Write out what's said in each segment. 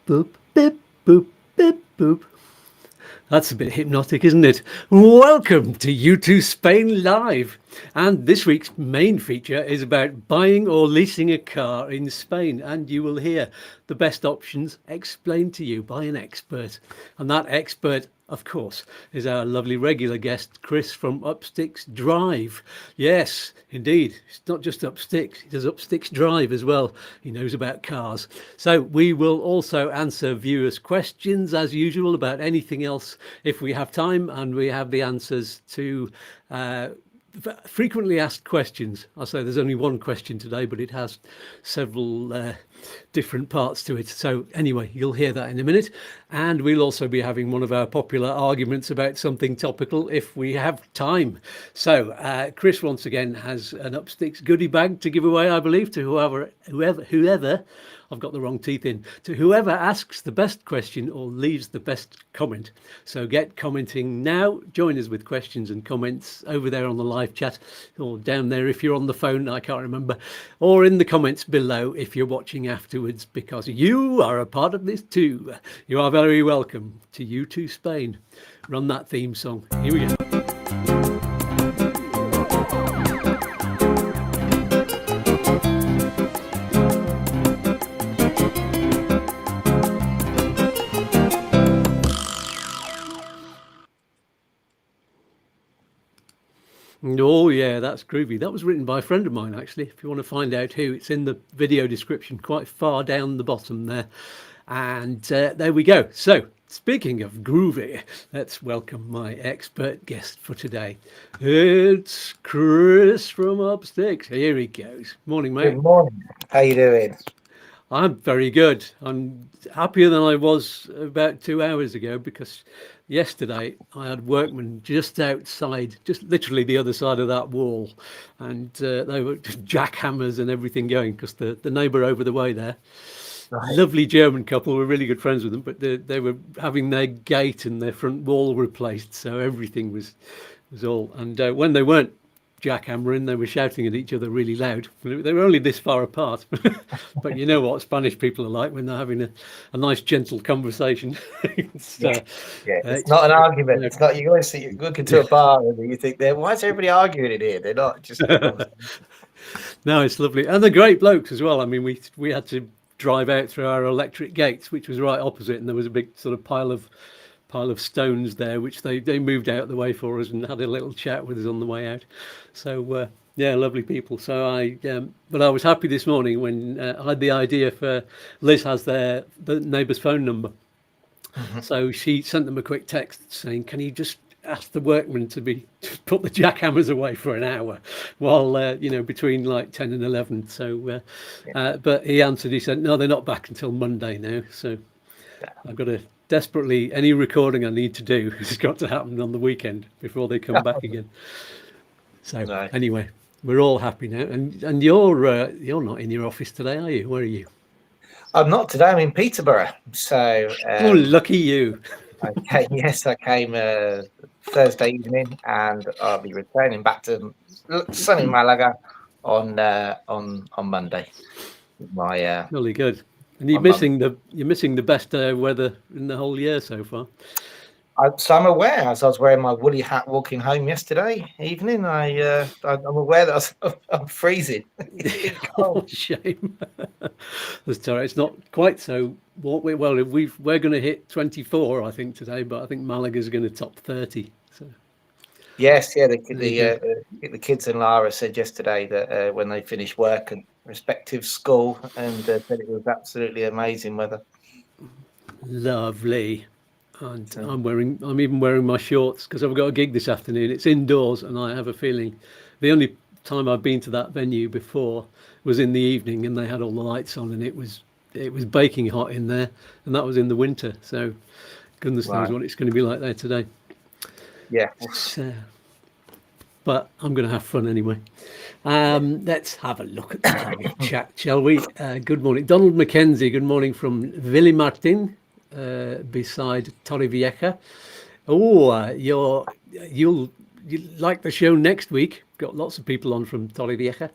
boop, bip, boop, bip, boop. That's a bit hypnotic, isn't it? Welcome to U2 Spain Live. And this week's main feature is about buying or leasing a car in Spain. And you will hear the best options explained to you by an expert. And that expert, of course, is our lovely regular guest, Chris from Upsticks Drive. Yes, indeed. It's not just Upsticks, he does Upsticks Drive as well. He knows about cars. So we will also answer viewers' questions as usual about anything else if we have time, and we have the answers to frequently asked questions. I'll say there's only one question today, but it has several different parts to it. So anyway, you'll hear that in a minute. And we'll also be having one of our popular arguments about something topical if we have time. So Chris once again has an Upsticks goodie bag to give away, I believe, to whoever I've got the wrong teeth in, to whoever asks the best question or leaves the best comment. So get commenting now. Join us with questions and comments over there on the live chat, or down there if you're on the phone, I can't remember, or in the comments below if you're watching afterwards, because you are a part of this too. You are very welcome to U2 Spain. Run that theme song. Here we go. Oh yeah, that's groovy. That was written by a friend of mine, actually. If you want to find out who, it's in the video description, quite far down the bottom there. And there we go. So speaking of groovy, let's welcome my expert guest for today. It's Chris from Upsticks. Here he goes. Morning, mate. Good morning. How you doing? I'm very good. I'm happier than I was about 2 hours ago, because yesterday I had workmen just outside, just literally the other side of that wall, and they were just jackhammers and everything going, because the neighbour over the way there, right, lovely German couple, we're really good friends with them, but they were having their gate and their front wall replaced, so everything was all, and when they weren't jackhammering, they were shouting at each other really loud. They were only this far apart, but you know what Spanish people are like when they're having a nice gentle conversation. It's not an argument. It's not, you always see, you look into a bar and you think, why is everybody arguing in here? They're not just no, it's lovely, and they're great blokes as well. I mean, we had to drive out through our electric gates, which was right opposite, and there was a big sort of pile of stones there, which they moved out the way for us and had a little chat with us on the way out. So yeah, lovely people. So but I was happy this morning when I had the idea for Liz has the neighbour's phone number. Mm-hmm. So she sent them a quick text saying, can you just ask the workmen to put the jackhammers away for an hour while between like 10 and 11. So but he answered, he said, no, they're not back until Monday now. So I've got to desperately, any recording I need to do has got to happen on the weekend before they come back again. So anyway, we're all happy now, and you're not in your office today, are you? Where are you? I'm not today. I'm in Peterborough. So oh, lucky you. Yes, I came Thursday evening, and I'll be returning back to sunny Malaga on Monday. Really good. And you're missing the best weather in the whole year so far. So I'm aware, as I was wearing my woolly hat walking home yesterday evening, I'm aware that I'm freezing. Oh, shame. That's terrible. It's not quite so. Well, we're going to hit 24, I think, today, but I think Malaga's going to top 30. So. Yes, yeah. The kids and Lara said yesterday that when they finish work and respective school, and said it was absolutely amazing weather. Lovely. And I'm even wearing my shorts because I've got a gig this afternoon. It's indoors, and I have a feeling the only time I've been to that venue before was in the evening, and they had all the lights on, and it was baking hot in there, and that was in the winter. So goodness knows what it's going to be like there today. Yeah. But I'm going to have fun anyway. Let's have a look at the chat, shall we? Good morning, Donald Mackenzie. Good morning from Villimartin, beside Torrevieja. Oh, you'll like the show next week. Got lots of people on from Torrevieja.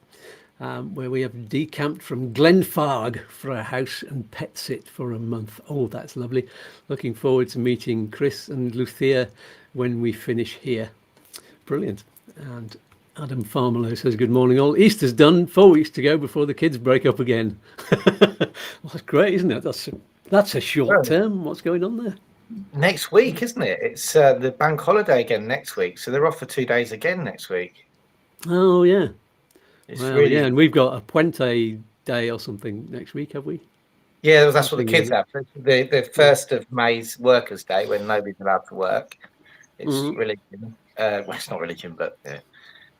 where we have decamped from Glenfarg for a house and pet sit for a month. Oh, that's lovely. Looking forward to meeting Chris and Lucia when we finish here. Brilliant. And Adam Farmelo says, good morning all. Easter's done, 4 weeks to go before the kids break up again. Well, that's great, isn't it? That's a short term. What's going on there? Next week, isn't it? It's the bank holiday again next week. So they're off for 2 days again next week. Oh, yeah. It's Well, really... yeah, and we've got a Puente day or something next week, have we? Yeah, that's what the kids have. The 1st of May's Workers' Day, when nobody's allowed to work. It's religion. Well, it's not religion, but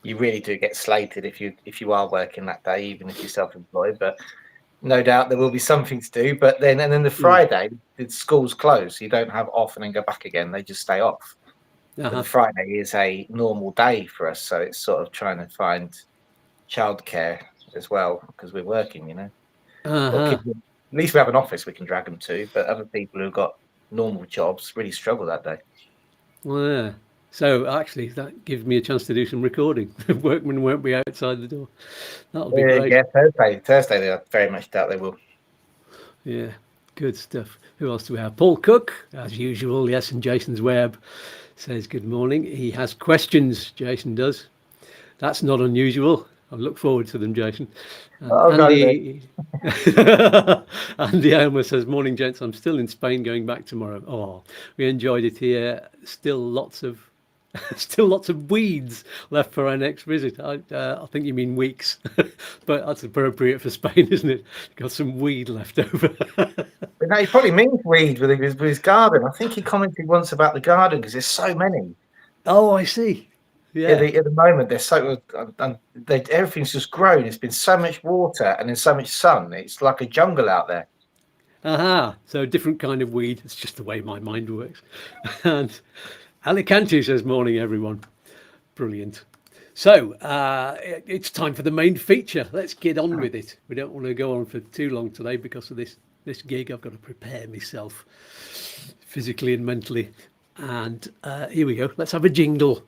you really do get slated if you are working that day, even if you're self-employed. But no doubt there will be something to do. But then the Friday, the schools close. So you don't have off and then go back again. They just stay off. But the Friday is a normal day for us, so it's sort of trying to find childcare as well because we're working. Kids, at least we have an office we can drag them to. But other people who've got normal jobs really struggle that day. Well, yeah. So actually, that gives me a chance to do some recording. Workmen won't be outside the door. That'll be great. Yeah, Thursday, they very much doubt they will. Yeah, good stuff. Who else do we have? Paul Cook, as usual. Yes, and Jason's Web says good morning. He has questions. Jason does. That's not unusual. I look forward to them, Jason. Andy Elmer says, morning, gents. I'm still in Spain, going back tomorrow. Oh, we enjoyed it here. Still lots of weeds left for our next visit. I think you mean weeks, but that's appropriate for Spain, isn't it? Got some weed left over. But no, he probably means weed with his garden. I think he commented once about the garden because there's so many. Oh, I see. Yeah. At the moment, they're so everything's just grown. It's been so much water and then so much sun. It's like a jungle out there. So a different kind of weed. It's just the way my mind works. And Alicante says, morning, everyone. Brilliant. So it's time for the main feature. Let's get on with it. We don't want to go on for too long today because of this gig. I've got to prepare myself physically and mentally. And here we go. Let's have a jingle.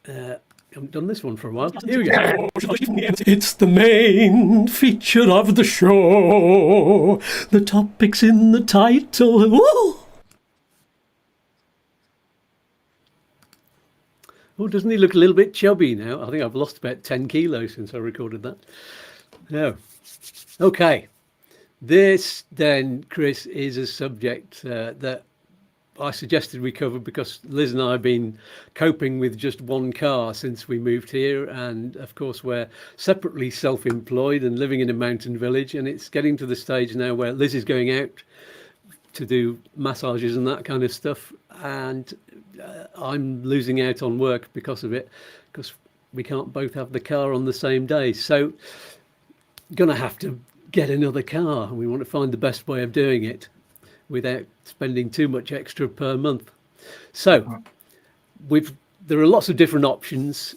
I haven't done this one for a while. Here we go. It's the main feature of the show. The topics in the title. Woo! Oh, doesn't he look a little bit chubby now? I think I've lost about 10 kilos since I recorded that. No. Okay. This then, Chris, is a subject that I suggested we cover because Liz and I have been coping with just one car since we moved here. And of course, we're separately self-employed and living in a mountain village. And it's getting to the stage now where Liz is going out to do massages and that kind of stuff. And I'm losing out on work because of it, because we can't both have the car on the same day. So going to have to get another car. And we want to find the best way of doing it without spending too much extra per month. So there are lots of different options.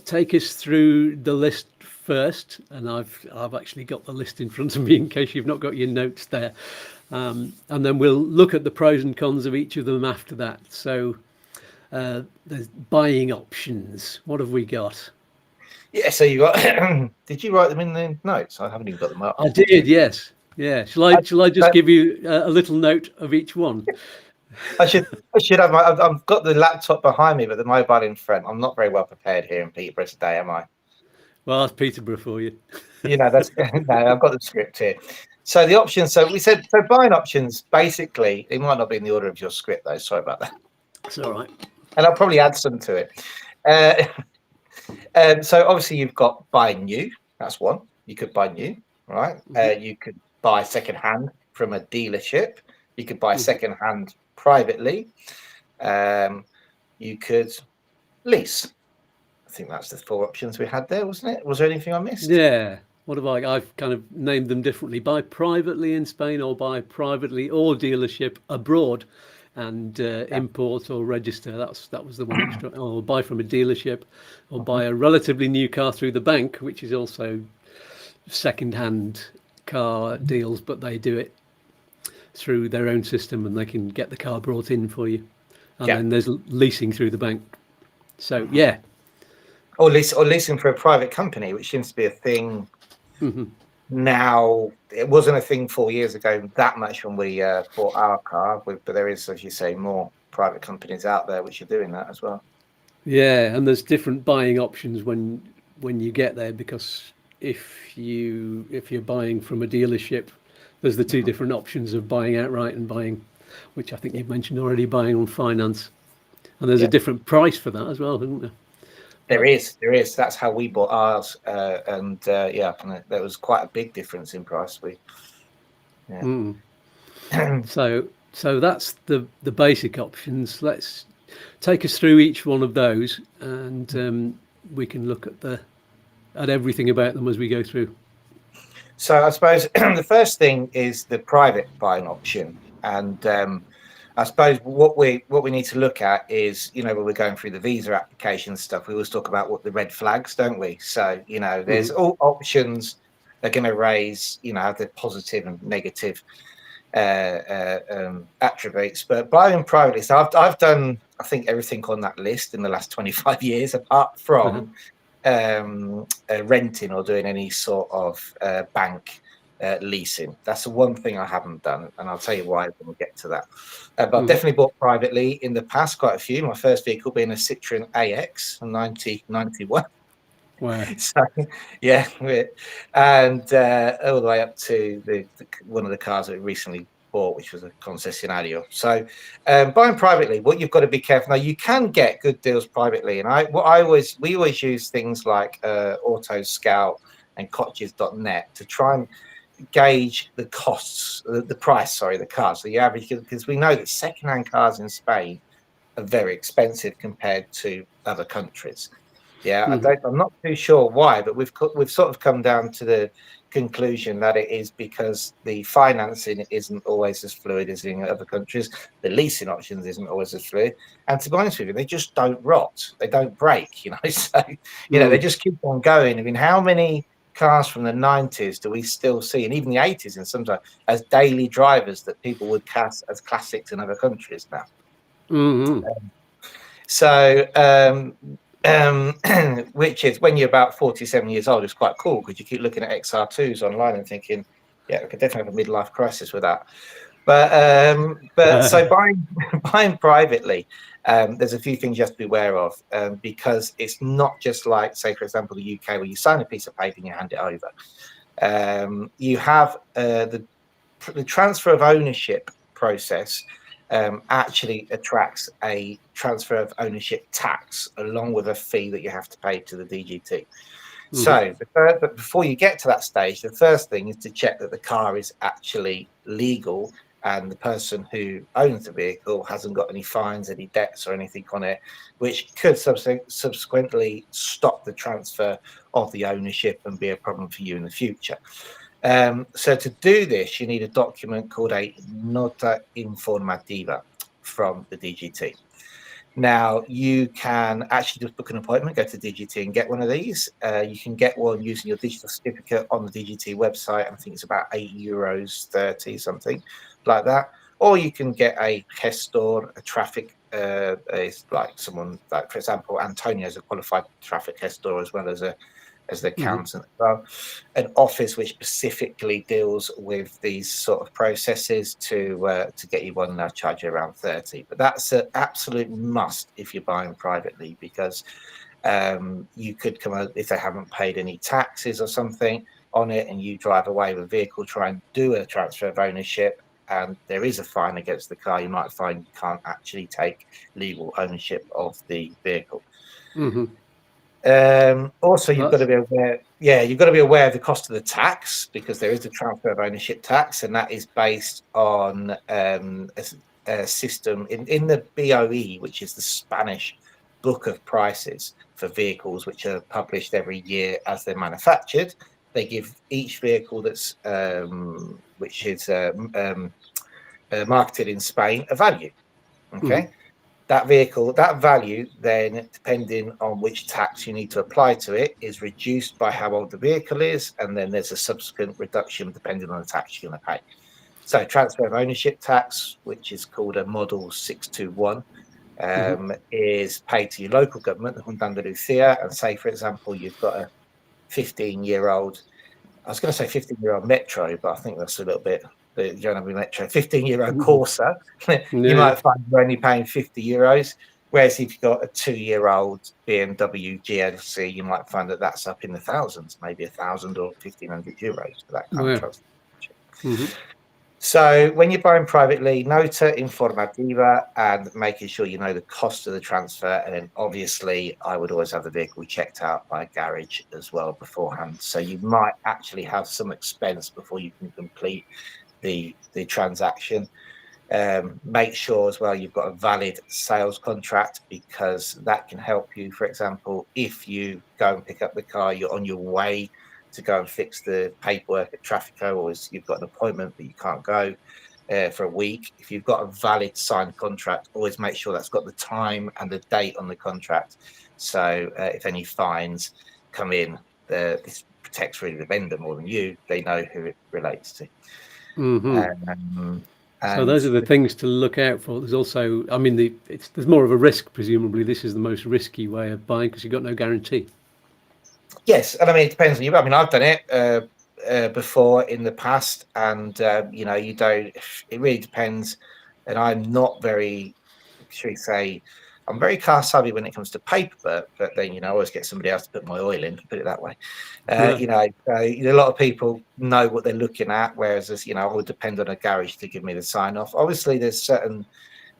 Take us through the list first, and I've actually got the list in front of me in case you've not got your notes there, and then we'll look at the pros and cons of each of them after that. So there's buying options. What have we got? Yeah, so you got did you write them in the notes? I haven't even got them up. I did, yes. Yeah, shall I just give you a little note of each one? I should have I've got the laptop behind me, but the mobile in front. I'm not very well prepared here in Peterborough today, am I? Well, that's Peterborough for you. That's no. I've got the script here. So the options. So we said buying options. Basically, it might not be in the order of your script though. Sorry about that. It's all right. And I'll probably add some to it. So obviously you've got buy new. That's one. You could buy new, right? You could buy secondhand from a dealership. You could buy secondhand privately. You could lease. I think that's the 4 options we had there, wasn't it? Was there anything I missed? Yeah. What have I've kind of named them differently. Buy privately in Spain, or buy privately or dealership abroad, and import or register. That was the one extra. Or buy from a dealership, or buy a relatively new car through the bank, which is also second-hand car deals, but they do it through their own system and they can get the car brought in for you. And then there's leasing through the bank. So yeah. Or leasing for a private company, which seems to be a thing Now, it wasn't a thing 4 years ago that much when we bought our car, but there is, as you say, more private companies out there which are doing that as well. Yeah, and there's different buying options when you get there, because if you're buying from a dealership, there's the two different options of buying outright and buying, which I think you've mentioned already, buying on finance. And there's a Yeah, different price for that as well, isn't there? there But is. That's how we bought ours, and yeah, and there was quite a big difference in price. Yeah. so that's the basic options. Let's take us through each one of those, and we can look at everything about them as we go through. So I suppose the first thing is the private buying option, and I suppose what we need to look at is, when we're going through the visa application stuff, we always talk about what the red flags, don't we? So there's all options are going to raise, have the positive and negative attributes. But buying privately, so I've done, I think, everything on that list in the last 25 years, apart from renting or doing any sort of bank leasing. That's the one thing I haven't done, and I'll tell you why when we get to that. But I've definitely bought privately in the past, quite a few. My first vehicle being a Citroen AX in 1991. Wow. So yeah, and all the way up to one of the cars that we recently bought, which was a concessionario. So buying privately, what you've got to be careful now. You can get good deals privately, and we always use things like Auto Scout and cottages.net to try and gauge the costs, the price, sorry, the cars. So the average, because we know that secondhand cars in Spain are very expensive compared to other countries. Yeah, I'm not too sure why, but we've sort of come down to the conclusion that it is because the financing isn't always as fluid as in other countries. The leasing options isn't always as fluid, and to be honest with you, they just don't rot. They don't break. So they just keep on going. I mean, how many cars from the 90s do we still see, and even the 80s, and sometimes as daily drivers that people would cast as classics in other countries now? So, which is when you're about 47 years old, it's quite cool because you keep looking at XR2s online and thinking, yeah, we could definitely have a midlife crisis with that. But so buying privately, there's a few things you have to be aware of, because it's not just like, say, for example, the UK, where you sign a piece of paper and you hand it over. You have the transfer of ownership process. Actually attracts a transfer of ownership tax along with a fee that you have to pay to the DGT. So but before you get to that stage, the first thing is to check that the car is actually legal and the person who owns the vehicle hasn't got any fines, any debts or anything on it, which could subsequently stop the transfer of the ownership and be a problem for you in the future. So to do this, you need a document called a nota informativa from the DGT. Now, you can actually just book an appointment, go to DGT and get one of these. You can get one using your digital certificate on the DGT website. I think it's about €8.30, something like that. Or you can get a gestor, a traffic, it's like someone, like, for example, Antonio is a qualified traffic gestor as well as the accountant as well, an office which specifically deals with these sort of processes to get you one, and they'll charge you around 30. But that's an absolute must if you're buying privately, because you could come out if they haven't paid any taxes or something on it, and you drive away with a vehicle, try and do a transfer of ownership, and there is a fine against the car. You might find you can't actually take legal ownership of the vehicle. Also, you've got to be aware. Yeah, you've got to be aware of the cost of the tax, because there is a transfer of ownership tax, and that is based on a system in the BOE, which is the Spanish Book of Prices for vehicles, which are published every year as they're manufactured. They give each vehicle that's which is marketed in Spain a value. Okay. That vehicle, that value, then, depending on which tax you need to apply to it, is reduced by how old the vehicle is, and then there's a subsequent reduction depending on the tax you're going to pay. So transfer of ownership tax, which is called a Model 621, is paid to your local government, the Junta de Andalucía, and say, for example, you've got a 15-year-old I was going to say 15-year-old Metro, but I think that's a little bit. You don't have a Metro. 15-year-old Corsa, you Yeah. might find you're only paying €50. Whereas if you've got a 2-year-old BMW GLC, you might find that that's up in the thousands, maybe 1,000 or €1,500 for that kind of Wow. transfer. Mm-hmm. So when you're buying privately, nota informativa and making sure you know the cost of the transfer. And then obviously I would always have the vehicle checked out by a garage as well beforehand. So you might actually have some expense before you can complete the transaction. Make sure as well you've got a valid sales contract, because that can help you. For example, if you go and pick up the car, you're on your way to go and fix the paperwork at Trafico, or you've got an appointment but you can't go for a week. If you've got a valid signed contract, always make sure that's got the time and the date on the contract. So if any fines come in, this protects really the vendor more than you. They know who it relates to. Mm-hmm. So And those are the things to look out for. There's also, I mean, there's more of a risk. Presumably, this is the most risky way of buying because you've got no guarantee. yes, and I mean it depends on you. I mean, I've done it before in the past, and you don't. It really depends. And I'm not very, should we say, I'm very car savvy when it comes to paper, but then I always get somebody else to put my oil in. Put it that way. Yeah. A lot of people know what they're looking at, whereas I would depend on a garage to give me the sign off. Obviously, there's certain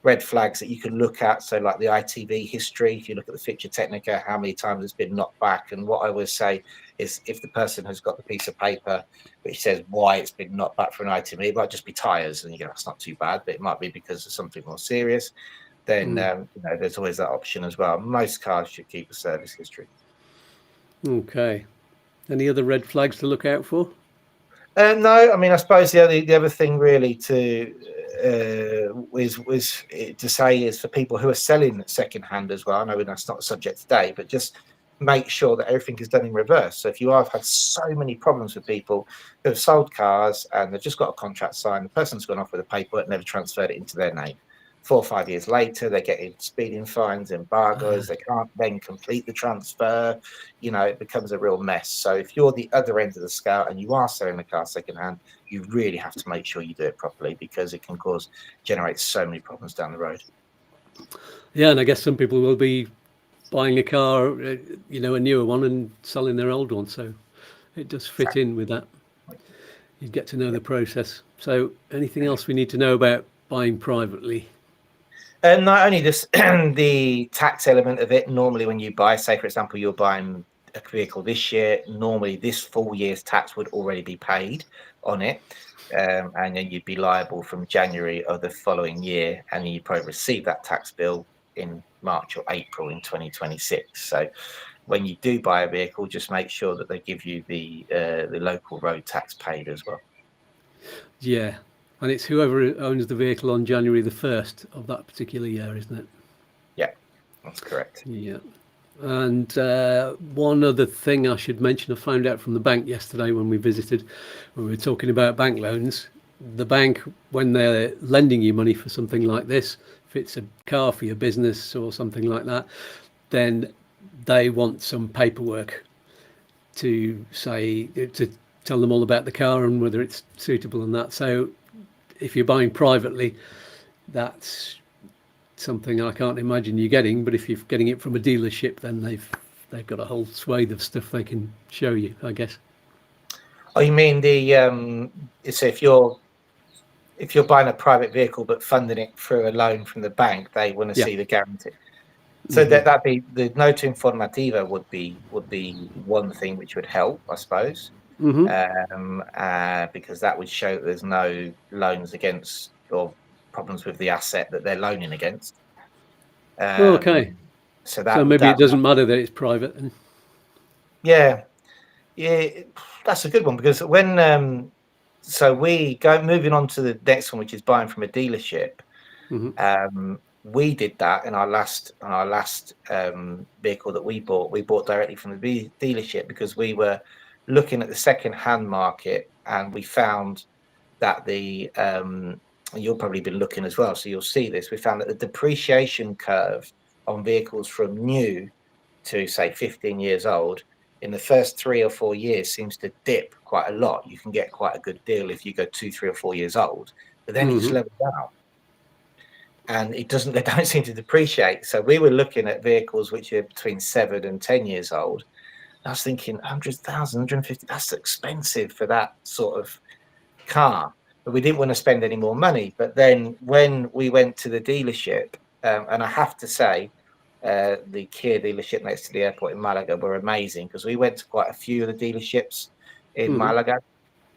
red flags that you can look at. So like the ITV history, if you look at the Ficha Technica, how many times it's been knocked back. And what I always say is if the person has got the piece of paper which says why it's been knocked back for an ITV, it might just be tyres. And that's not too bad, but it might be because of something more serious. Then there's always that option as well. Most cars should keep a service history. Okay. Any other red flags to look out for? No, I mean, I suppose the other thing really to to say is for people who are selling secondhand as well. I know that's not a subject today, but just make sure that everything is done in reverse. So if you have had so many problems with people who have sold cars and they've just got a contract signed, the person's gone off with the paperwork, never transferred it into their name. 4 or 5 years later, they're getting speeding fines, embargoes. They can't then complete the transfer. It becomes a real mess. So if you're the other end of the scale and you are selling a car secondhand, you really have to make sure you do it properly, because it can generate so many problems down the road. Yeah, and I guess some people will be buying a car, a newer one, and selling their old one. So it does fit in with that. You get to know the process. So anything else we need to know about buying privately? And not only just the tax element of it. Normally when you buy, say for example, you're buying a vehicle this year, normally this full year's tax would already be paid on it. And then you'd be liable from January of the following year, and you'd probably receive that tax bill in March or April in 2026. So when you do buy a vehicle, just make sure that they give you the local road tax paid as well. Yeah, and it's whoever owns the vehicle on January the 1st of that particular year, isn't it? Yeah, that's correct. Yeah. And one other thing I should mention, I found out from the bank yesterday when we visited, when we were talking about bank loans. The bank, when they're lending you money for something like this, if it's a car for your business or something like that, then they want some paperwork to tell them all about the car and whether it's suitable and that. So if you're buying privately, that's something I can't imagine you getting. But if you're getting it from a dealership, then they've got a whole swathe of stuff they can show you, I guess. Oh, you mean so if you're buying a private vehicle but funding it through a loan from the bank, they want to see the guarantee. So that'd be the nota informativa would be one thing which would help, I suppose, because that would show that there's no loans against or problems with the asset that they're loaning against. Okay. So maybe it doesn't matter that it's private. Yeah, that's a good one, because when so moving on to the next one, which is buying from a dealership. We did that in our last vehicle that we bought. We bought directly from the dealership because we were looking at the second-hand market, and we found that you'll probably been looking as well, so you'll see this. We found that the depreciation curve on vehicles from new to say 15 years old in the first 3 or 4 years seems to dip quite a lot. You can get quite a good deal if you go 2, 3 or 4 years old, but then it just levels out. And it doesn't, they don't seem to depreciate. So we were looking at vehicles which are between 7 and 10 years old. I was thinking 100,000, 150, that's expensive for that sort of car. But we didn't want to spend any more money. But then when we went to the dealership, and I have to say, the Kia dealership next to the airport in Malaga were amazing, because we went to quite a few of the dealerships in Malaga,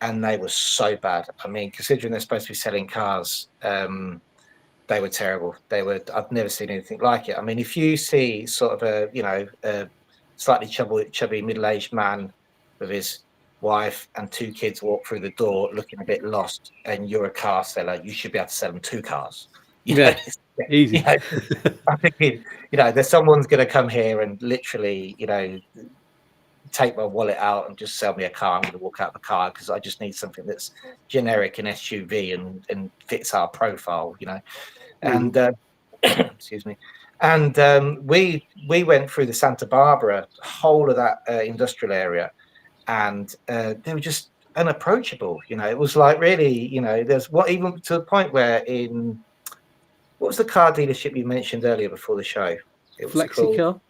and they were so bad. I mean, considering they're supposed to be selling cars, they were terrible. I've never seen anything like it. I mean, if you see sort of a slightly chubby middle-aged man with his wife and 2 kids walk through the door looking a bit lost, and you're a car seller, you should be able to sell them 2 cars. Yeah, easy. I'm thinking, there's someone's going to come here and literally, take my wallet out and just sell me a car. I'm going to walk out the car because I just need something that's generic and SUV and fits our profile, And excuse me. And we went through the Santa Barbara, whole of that industrial area, and they were just unapproachable. It was like really, there's even to the point where what was the car dealership you mentioned earlier before the show? It was called Flexicar.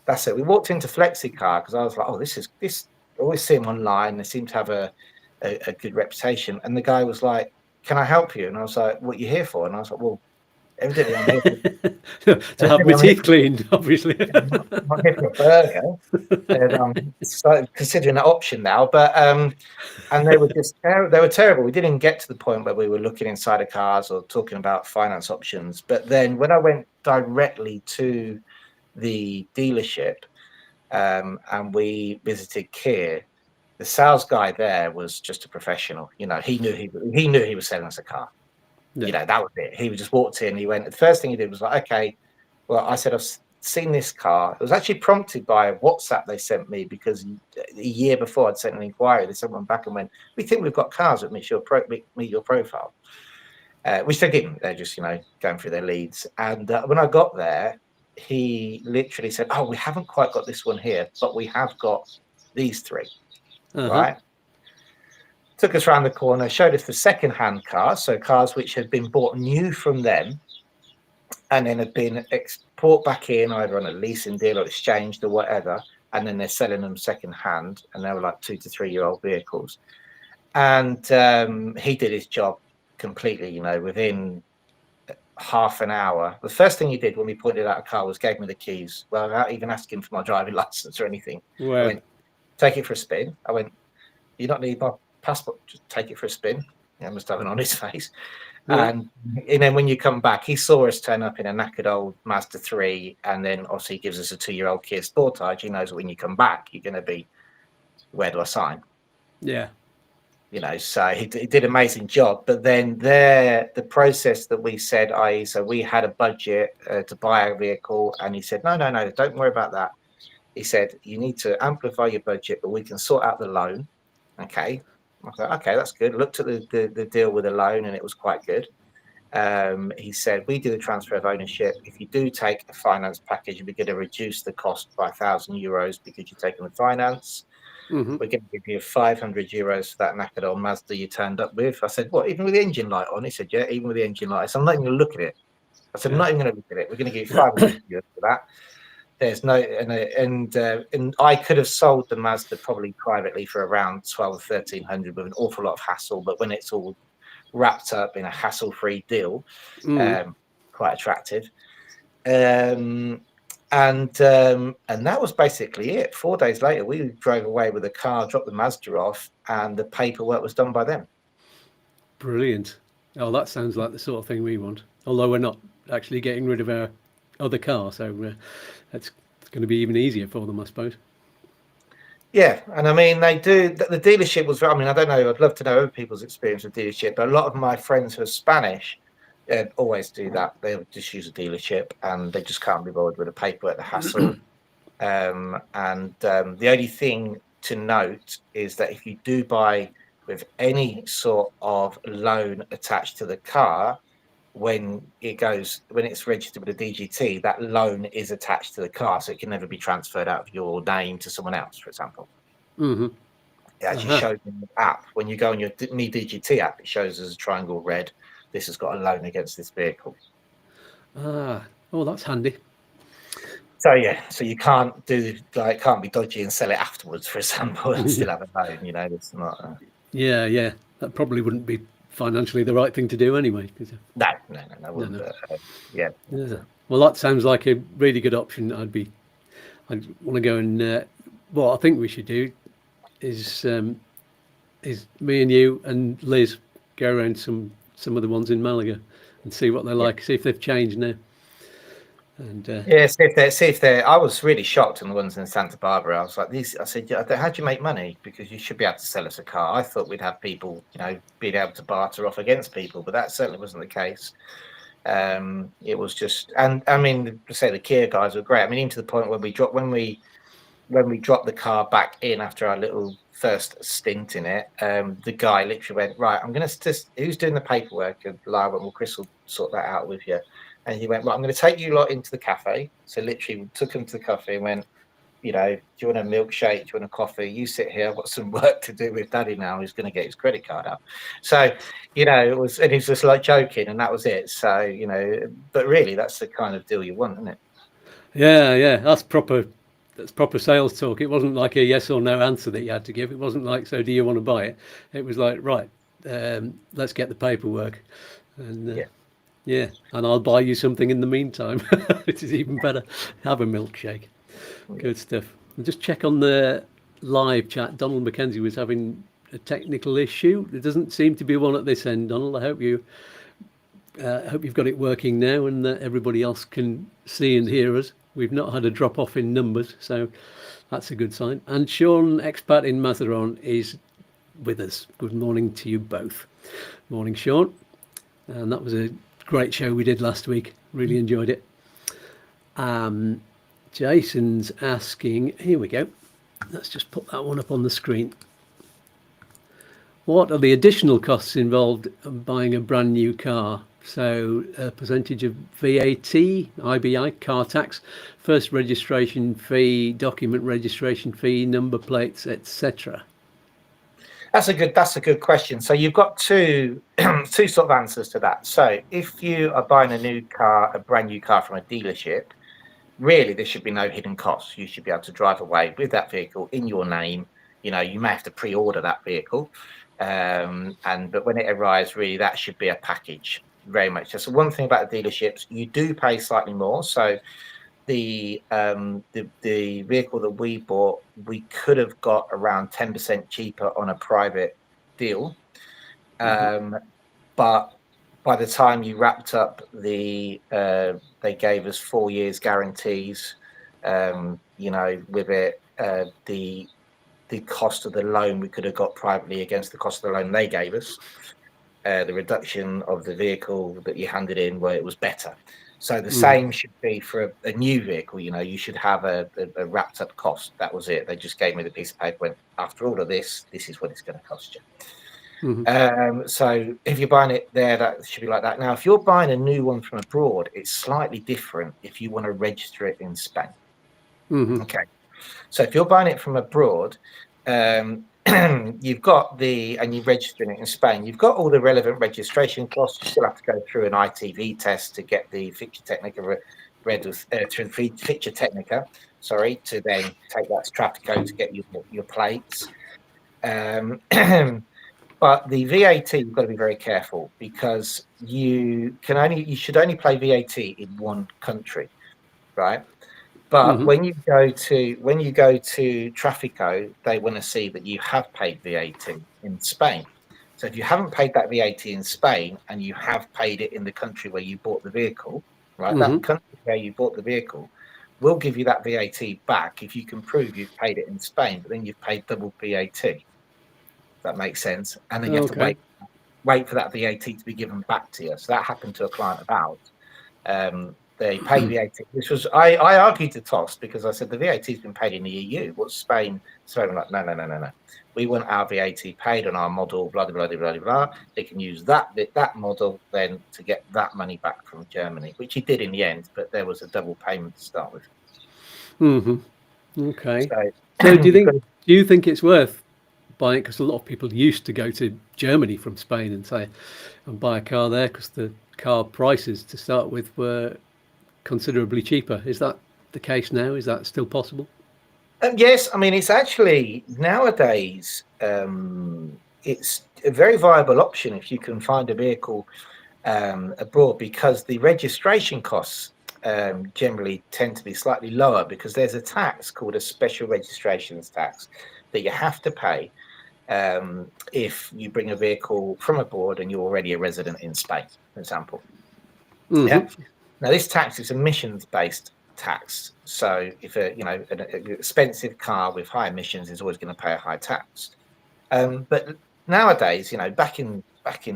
That's it. We walked into Flexicar because I was like, oh, this. I always see them online. They seem to have a good reputation. And the guy was like, can I help you? And I was like, what are you here for? And I was like, well, evidently I'm here to have my teeth cleaned, obviously. I'm not here for a burger. And I'm considering that option now. But and they were terrible. We didn't get to the point where we were looking inside the cars or talking about finance options. But then when I went directly to the dealership and we visited Kia, the sales guy there was just a professional. He knew he was selling us a car. Yeah. That was it. He just walked in. He went. The first thing he did was like, okay, well, I said I've seen this car. It was actually prompted by a WhatsApp they sent me, because a year before I'd sent an inquiry. They sent one back and went, we think we've got cars that meet your profile. Which they didn't. They're just going through their leads. And when I got there, he literally said, oh, we haven't quite got this one here, but we have got these 3. Right? Took us around the corner, showed us the second-hand cars, so cars which had been bought new from them and then had been brought back in either on a leasing deal or exchanged or whatever, and then they're selling them second-hand, and they were like 2 to 3 year old vehicles. And he did his job completely, within half an hour. The first thing he did when we pointed out a car was gave me the keys, well, without even asking for my driving license or anything. Wow. I went, take it for a spin. I went, you don't need my passport, just take it for a spin. He must have an honest face. Yeah. And then when you come back, he saw us turn up in a knackered old Mazda 3, and then obviously he gives us a 2-year-old Kia Sportage. He knows that when you come back, you're going to be, where do I sign? Yeah. So he did an amazing job. But then the process that we said, so we had a budget to buy a vehicle, and he said, no, don't worry about that. He said, you need to amplify your budget, but we can sort out the loan. Okay. I thought, okay, that's good. Looked at the deal with the loan, and it was quite good. He said, we do the transfer of ownership. If you do take a finance package, we're going to reduce the cost by €1,000 because you're taking the finance. We're going to give you €500 for that knackered old Mazda you turned up with. I said, what, even with the engine light on? He said, yeah, even with the engine light. So I'm not even going to look at it. I said, I'm not even going to look at it. We're going to give you €500 for that. There's no, and I could have sold the Mazda probably privately for around 1,200 or 1,300 with an awful lot of hassle. But when it's all wrapped up in a hassle-free deal, quite attractive. And that was basically it. 4 days later, we drove away with the car, dropped the Mazda off, and the paperwork was done by them. Brilliant. Oh, that sounds like the sort of thing we want. Although we're not actually getting rid of our other car, so it's going to be even easier for them, I suppose. Yeah, and I mean, they do. The dealership was, I mean, I don't know, I'd love to know other people's experience with dealership, but a lot of my friends who are Spanish always do that. They'll just use a dealership and they just can't be bothered with the paperwork, the hassle. And the only thing to note is that if you do buy with any sort of loan attached to the car, when it's registered with a DGT, that loan is attached to the car, so it can never be transferred out of your name to someone else, for example. It actually shows in the app. When you go on your Me DGT app, it shows as a triangle red, this has got a loan against this vehicle. Oh, that's handy. So yeah, so you can't be dodgy and sell it afterwards, for example, and still have a loan. It's not. Yeah, that probably wouldn't be financially the right thing to do anyway. No, wouldn't. No. Yeah. Well, that sounds like a really good option. I'd want to go and what I think we should do is me and you and Liz go around some of the ones in Malaga and see what they're like, see if they've changed now. And see if they're. I was really shocked on the ones in Santa Barbara. I was like, I said, how do you make money? Because you should be able to sell us a car. I thought we'd have people, being able to barter off against people, but that certainly wasn't the case. It was just, and I mean, say the Kia guys were great. I mean, even to the point where when we dropped the car back in after our little first stint in it, the guy literally went, right, I'm going to just, who's doing the paperwork? And Lara went, well, Chris will sort that out with you. And he went, right, I'm going to take you lot into the cafe. So literally took him to the cafe and went, do you want a milkshake? Do you want a coffee? You sit here. I've got some work to do with Daddy now. He's going to get his credit card out. So, it was, and he's just like joking, and that was it. So, but really, that's the kind of deal you want, isn't it? Yeah, that's proper sales talk. It wasn't like a yes or no answer that you had to give. It wasn't like, so do you want to buy it? It was like, right, let's get the paperwork, and and I'll buy you something in the meantime, which is even better. Have a milkshake. Good stuff. And just check on the live chat. Donald McKenzie was having a technical issue. There doesn't seem to be one at this end, Donald. I hope you've got it working now, and that everybody else can see and hear us. We've not had a drop off in numbers, so that's a good sign. And Sean, expat in Matheron, is with us. Good morning to you both. Morning, Sean. And that was a great show we did last week. Really enjoyed it. Jason's asking, here we go. Let's just put that one up on the screen. What are the additional costs involved in buying a brand new car? So a percentage of VAT, IBI, car tax, first registration fee, document registration fee, number plates, etc. That's a good question. So you've got two sort of answers to that. So if you are buying a brand new car from a dealership, really there should be no hidden costs. You should be able to drive away with that vehicle in your name. You may have to pre-order that vehicle, but when it arrives, really that should be a package. Very much. Just one thing about the dealerships, you do pay slightly more. So the vehicle that we bought, we could have got around 10% cheaper on a private deal, but by the time you wrapped up they gave us 4 years guarantees. With it, the cost of the loan we could have got privately against the cost of the loan they gave us. The reduction of the vehicle that you handed in where it was better. So the same should be for a new vehicle. You should have a wrapped up cost. That was it. They just gave me the piece of paper, went, after all of this is what it's going to cost you. So if you're buying it there, that should be like that. Now, if you're buying a new one from abroad, it's slightly different if you want to register it in Spain. Okay. So if you're buying it from abroad, you've got and you're registering it in Spain, you've got all the relevant registration costs. You still have to go through an ITV test to get the Fixture Technica Fixture Technica, to then take that to Traffico to get your plates. But the VAT, you've got to be very careful, because you should only pay VAT in one country, right? But when you go to Traffico, they want to see that you have paid VAT in Spain. So if you haven't paid that VAT in Spain and you have paid it in the country where you bought the vehicle, right? That country where you bought the vehicle will give you that VAT back if you can prove you've paid it in Spain, but then you've paid double VAT. That makes sense. And then you have to wait for that VAT to be given back to you. So that happened to a client of ours. They pay VAT, which was I argued the toss because I said the VAT's been paid in the EU. What's Spain? So I'm like, no. We want our VAT paid on our model, blah blah blah blah blah. They can use that model then to get that money back from Germany, which he did in the end, but there was a double payment to start with. Okay. So, So do you think it's worth buying? Because a lot of people used to go to Germany from Spain and buy a car there because the car prices to start with were considerably cheaper. Is that the case now? Is that still possible? yes, I mean it's actually nowadays it's a very viable option if you can find a vehicle abroad, because the registration costs generally tend to be slightly lower because there's a tax called a special registrations tax that you have to pay if you bring a vehicle from abroad and you're already a resident in Spain, for example. Yeah. Now this tax is emissions based tax. So if an expensive car with high emissions is always going to pay a high tax. But nowadays, back in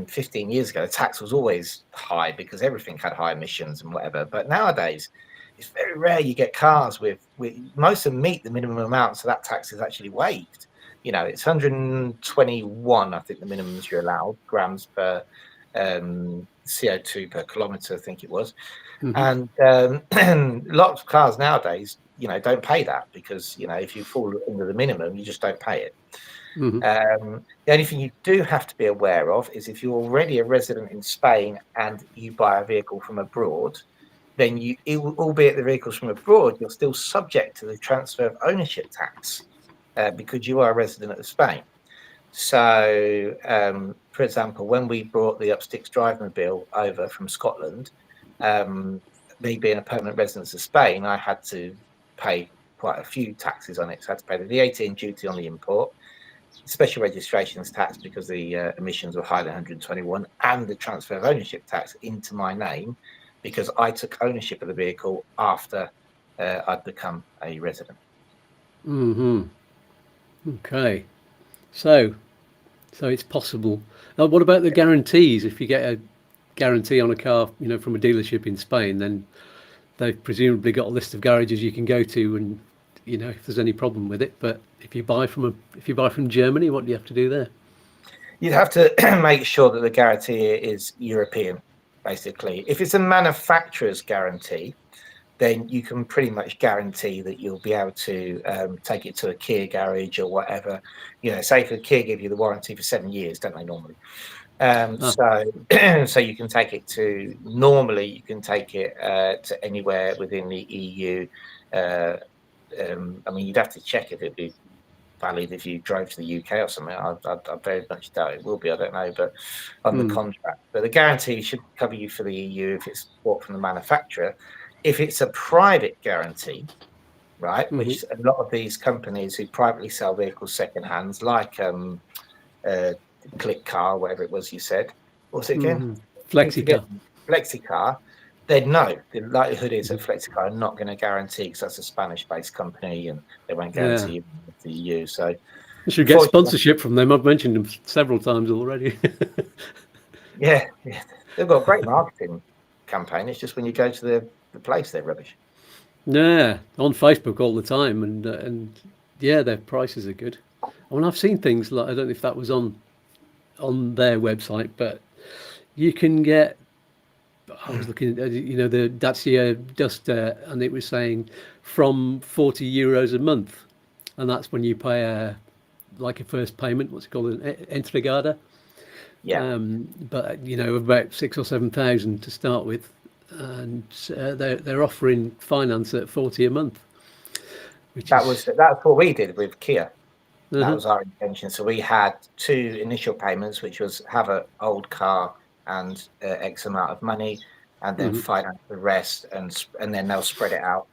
15 years ago, the tax was always high because everything had high emissions and whatever. But nowadays, it's very rare you get cars with most of them meet the minimum amount, so that tax is actually waived. It's 121, I think, the minimums you're allowed grams per CO2 per kilometre, I think it was. And lots of cars nowadays, don't pay that because, if you fall under the minimum, you just don't pay it. The only thing you do have to be aware of is if you're already a resident in Spain and you buy a vehicle from abroad, then albeit the vehicles from abroad, you're still subject to the transfer of ownership tax because you are a resident of Spain. So, for example, when we brought the Upsticks drivemobile over from Scotland, me being a permanent resident of Spain, I had to pay quite a few taxes on it. So I had to pay the VAT and duty on the import, special registrations tax because the emissions were higher than 121, and the transfer of ownership tax into my name because I took ownership of the vehicle after I'd become a resident. Okay. So it's possible. Now, what about the guarantees? If you get a guarantee on a car, from a dealership in Spain, then they've presumably got a list of garages you can go to, and if there's any problem with it. But if you buy from Germany, what do you have to do there? You'd have to make sure that the guarantee is European, basically. If it's a manufacturer's guarantee, then you can pretty much guarantee that you'll be able to take it to a Kia garage or whatever. Say for Kia give you the warranty for 7 years, don't they normally? So you can take it to anywhere within the EU. I mean, you'd have to check if it'd be valid if you drove to the UK or something. I very much doubt it will be. I don't know, but on the contract, but the guarantee should cover you for the EU if it's bought from the manufacturer. If it's a private guarantee, right, which a lot of these companies who privately sell vehicles secondhands, like Click Car, whatever it was you said, what's it again? Flexicar. Then no, the likelihood is that Flexicar are not going to guarantee because that's a Spanish-based company and they won't guarantee the EU. So you should get sponsorship from them. I've mentioned them several times already. yeah, they've got a great marketing campaign. It's just when you go to the place, they're rubbish. Yeah, on Facebook all the time, and yeah, their prices are good. I mean, I've seen things like, I don't know if that was on their website, but you can get. I was looking at the Dacia Duster, and it was saying from €40 a month, and that's when you pay a first payment. What's it called, an entregada? Yeah. But about 6,000 or 7,000 to start with, and they're offering finance at 40 a month. That's what we did with Kia. That was our intention. So we had 2 initial payments, which was have an old car and X amount of money, and then finance the rest, and then they'll spread it out.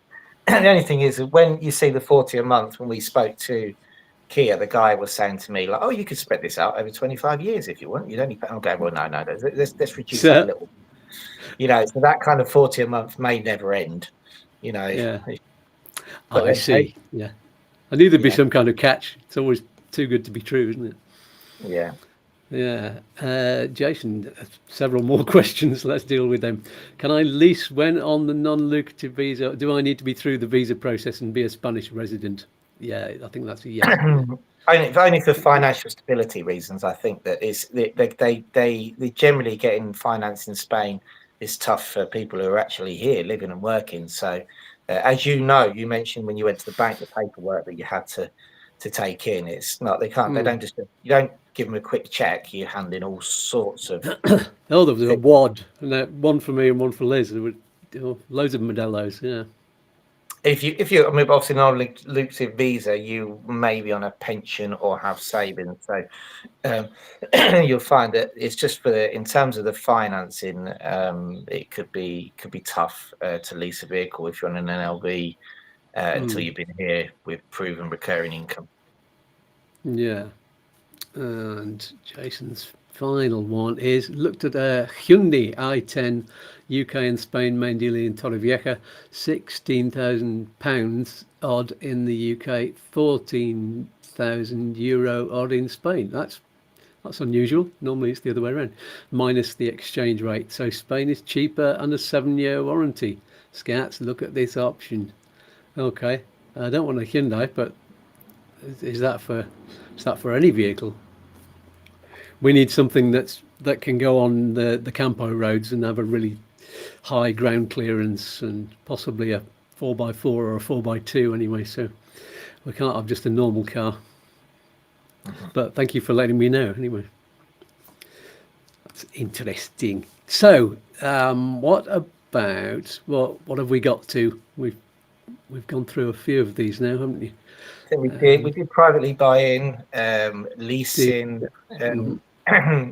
And the only thing is, when you see the 40 a month, when we spoke to Kia, the guy was saying to me, like, "Oh, you could spread this out over 25 years if you want. You'd only pay." I'm going, "Well, no. Let's reduce that a little." So that kind of 40 a month may never end. Yeah. I see. I knew there'd be some kind of catch. It's always too good to be true, isn't it? Yeah. Yeah. Jason, several more questions. Let's deal with them. Can I lease when on the non-lucrative visa? Do I need to be through the visa process and be a Spanish resident? Yeah, I think that's a yes. Only for financial stability reasons. I think that it's they generally getting finance in Spain is tough for people who are actually here living and working. So, as you know, you mentioned when you went to the bank the paperwork that you had to take in. It's not they don't just you don't give them a quick check. You hand in all sorts of. Oh, there was a wad, and one for me and one for Liz. There were loads of Modelos. Yeah. If you, I mean, obviously not a lucrative visa, you may be on a pension or have savings. So um, you'll find that it's just in terms of the financing, it could be tough to lease a vehicle if you're on an NLV until you've been here with proven recurring income. Yeah. And Jason's final one is looked at a Hyundai i10 UK and Spain main dealer in Torrevieja, £16,000 odd in the UK, €14,000 odd in Spain. That's unusual. Normally it's the other way around, minus the exchange rate. So Spain is cheaper and a 7-year warranty. Scouts, look at this option. Okay, I don't want a Hyundai, but is that for any vehicle? We need something that can go on the Campo roads and have a really high ground clearance and possibly a 4x4 or a 4x2 anyway. So we can't have just a normal car. But thank you for letting me know anyway. That's interesting. So what about what have we got to? We've gone through a few of these now, haven't you? So we did privately buy in, leasing.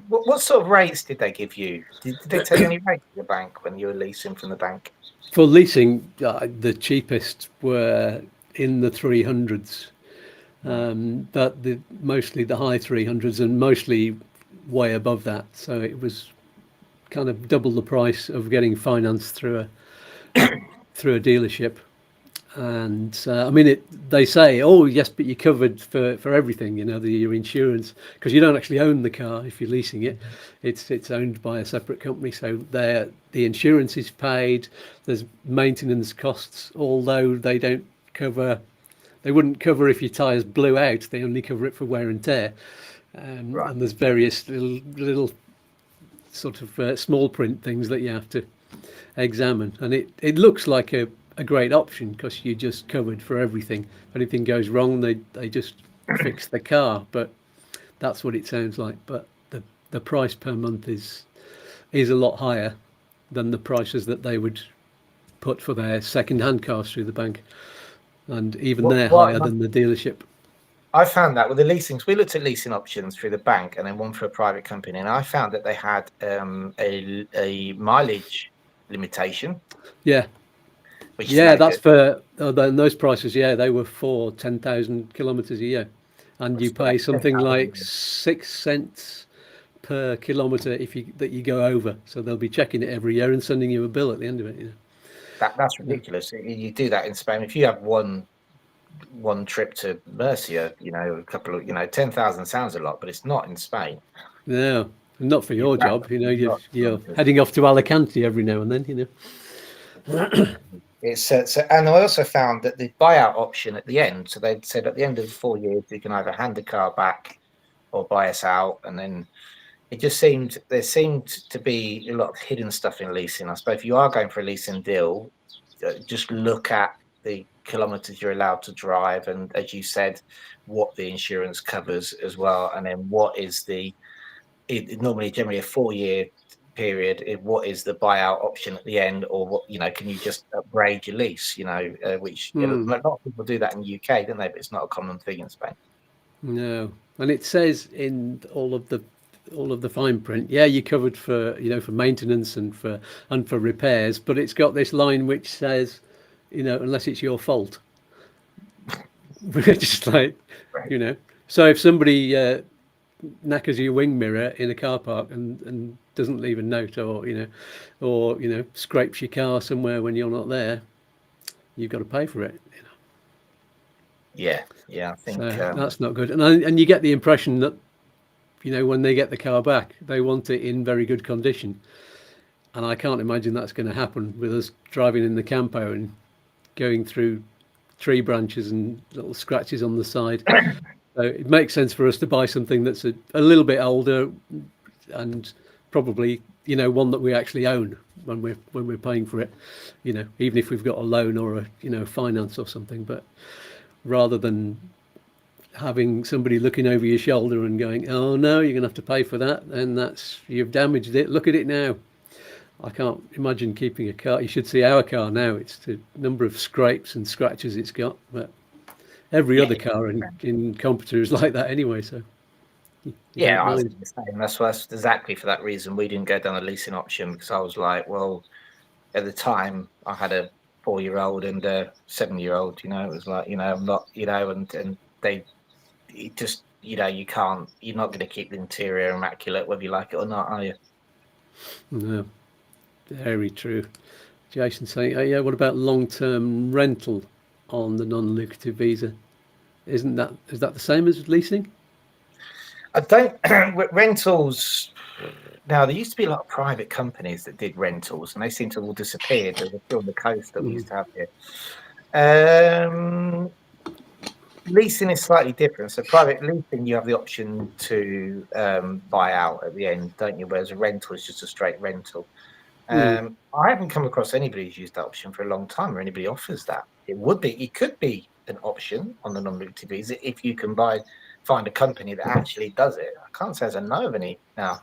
What sort of rates did they give you? Did they tell you any rates at the bank when you were leasing from the bank? For leasing, the cheapest were in the 300s, but mostly the high 300s and mostly way above that. So it was kind of double the price of getting finance through a dealership. And I mean, they say, oh yes, but you're covered for everything, your insurance, because you don't actually own the car if you're leasing it. It's owned by a separate company, so the insurance is paid. There's maintenance costs, although they wouldn't cover if your tyres blew out. They only cover it for wear and tear. Right. And there's various little sort of small print things that you have to examine, and it looks like a great option because you're just covered for everything. If anything goes wrong, they just fix the car. But that's what it sounds like. But the price per month is a lot higher than the prices that they would put for their second-hand cars through the bank, and even they're higher than the dealership. I found that with the leasings, we looked at leasing options through the bank and then one for a private company, and I found that they had a mileage limitation. Yeah. Yeah, that's for those prices. Yeah, they were for 10,000 kilometers a year, and you pay something like 6 cents per kilometer that you go over. So they'll be checking it every year and sending you a bill at the end of it. That's ridiculous. You do that in Spain. If you have one trip to Murcia, a couple of 10,000 sounds a lot, but it's not in Spain. No, not for your job. You're heading off to Alicante every now and then. It's and I also found that the buyout option at the end. So they said at the end of 4 years, you can either hand the car back or buy us out. And then there seemed to be a lot of hidden stuff in leasing. I suppose if you are going for a leasing deal, just look at the kilometers you're allowed to drive, and as you said, what the insurance covers as well, and then what is normally generally a 4-year period. What is the buyout option at the end, or what can you just upgrade your lease? Which a lot of people do that in the UK, don't they? But it's not a common thing in Spain. No, and it says in all of the fine print, yeah, you're covered for for maintenance and for repairs, but it's got this line which says, unless it's your fault. Just like, Right. So if somebody knackers your wing mirror in a car park and doesn't leave a note, or scrapes your car somewhere when you're not there, you've got to pay for it. Yeah, I think so that's not good. And you get the impression that when they get the car back, they want it in very good condition. And I can't imagine that's going to happen with us driving in the campo and going through tree branches and little scratches on the side. So it makes sense for us to buy something that's a little bit older and probably one that we actually own when we're paying for it. Even if we've got a loan or a finance or something, but rather than having somebody looking over your shoulder and going, "Oh no, you're going to have to pay for that," and you've damaged it. Look at it now. I can't imagine keeping a car. You should see our car now. It's the number of scrapes and scratches it's got. But every other car in Computer is like that anyway. So yeah, I was the same. That's exactly for that reason we didn't go down the leasing option, because I was like, well, at the time I had a 4-year-old and a 7-year-old. It was like, I'm not, and they just, you can't. You're not going to keep the interior immaculate whether you like it or not, are you? No. Very true. Jason saying, "Oh yeah, what about long-term rental on the non-lucrative visa? Is that the same as leasing?" I don't rentals. Now there used to be a lot of private companies that did rentals, and they seem to all disappeared. There's a few on the coast that we used to have here. Leasing is slightly different. So private leasing, you have the option to buy out at the end, don't you? Whereas a rental is just a straight rental. I haven't come across anybody who's used that option for a long time, or anybody offers that. It could be an option on the non-lucrative visa if you can find a company that actually does it. I can't say as I know of any now.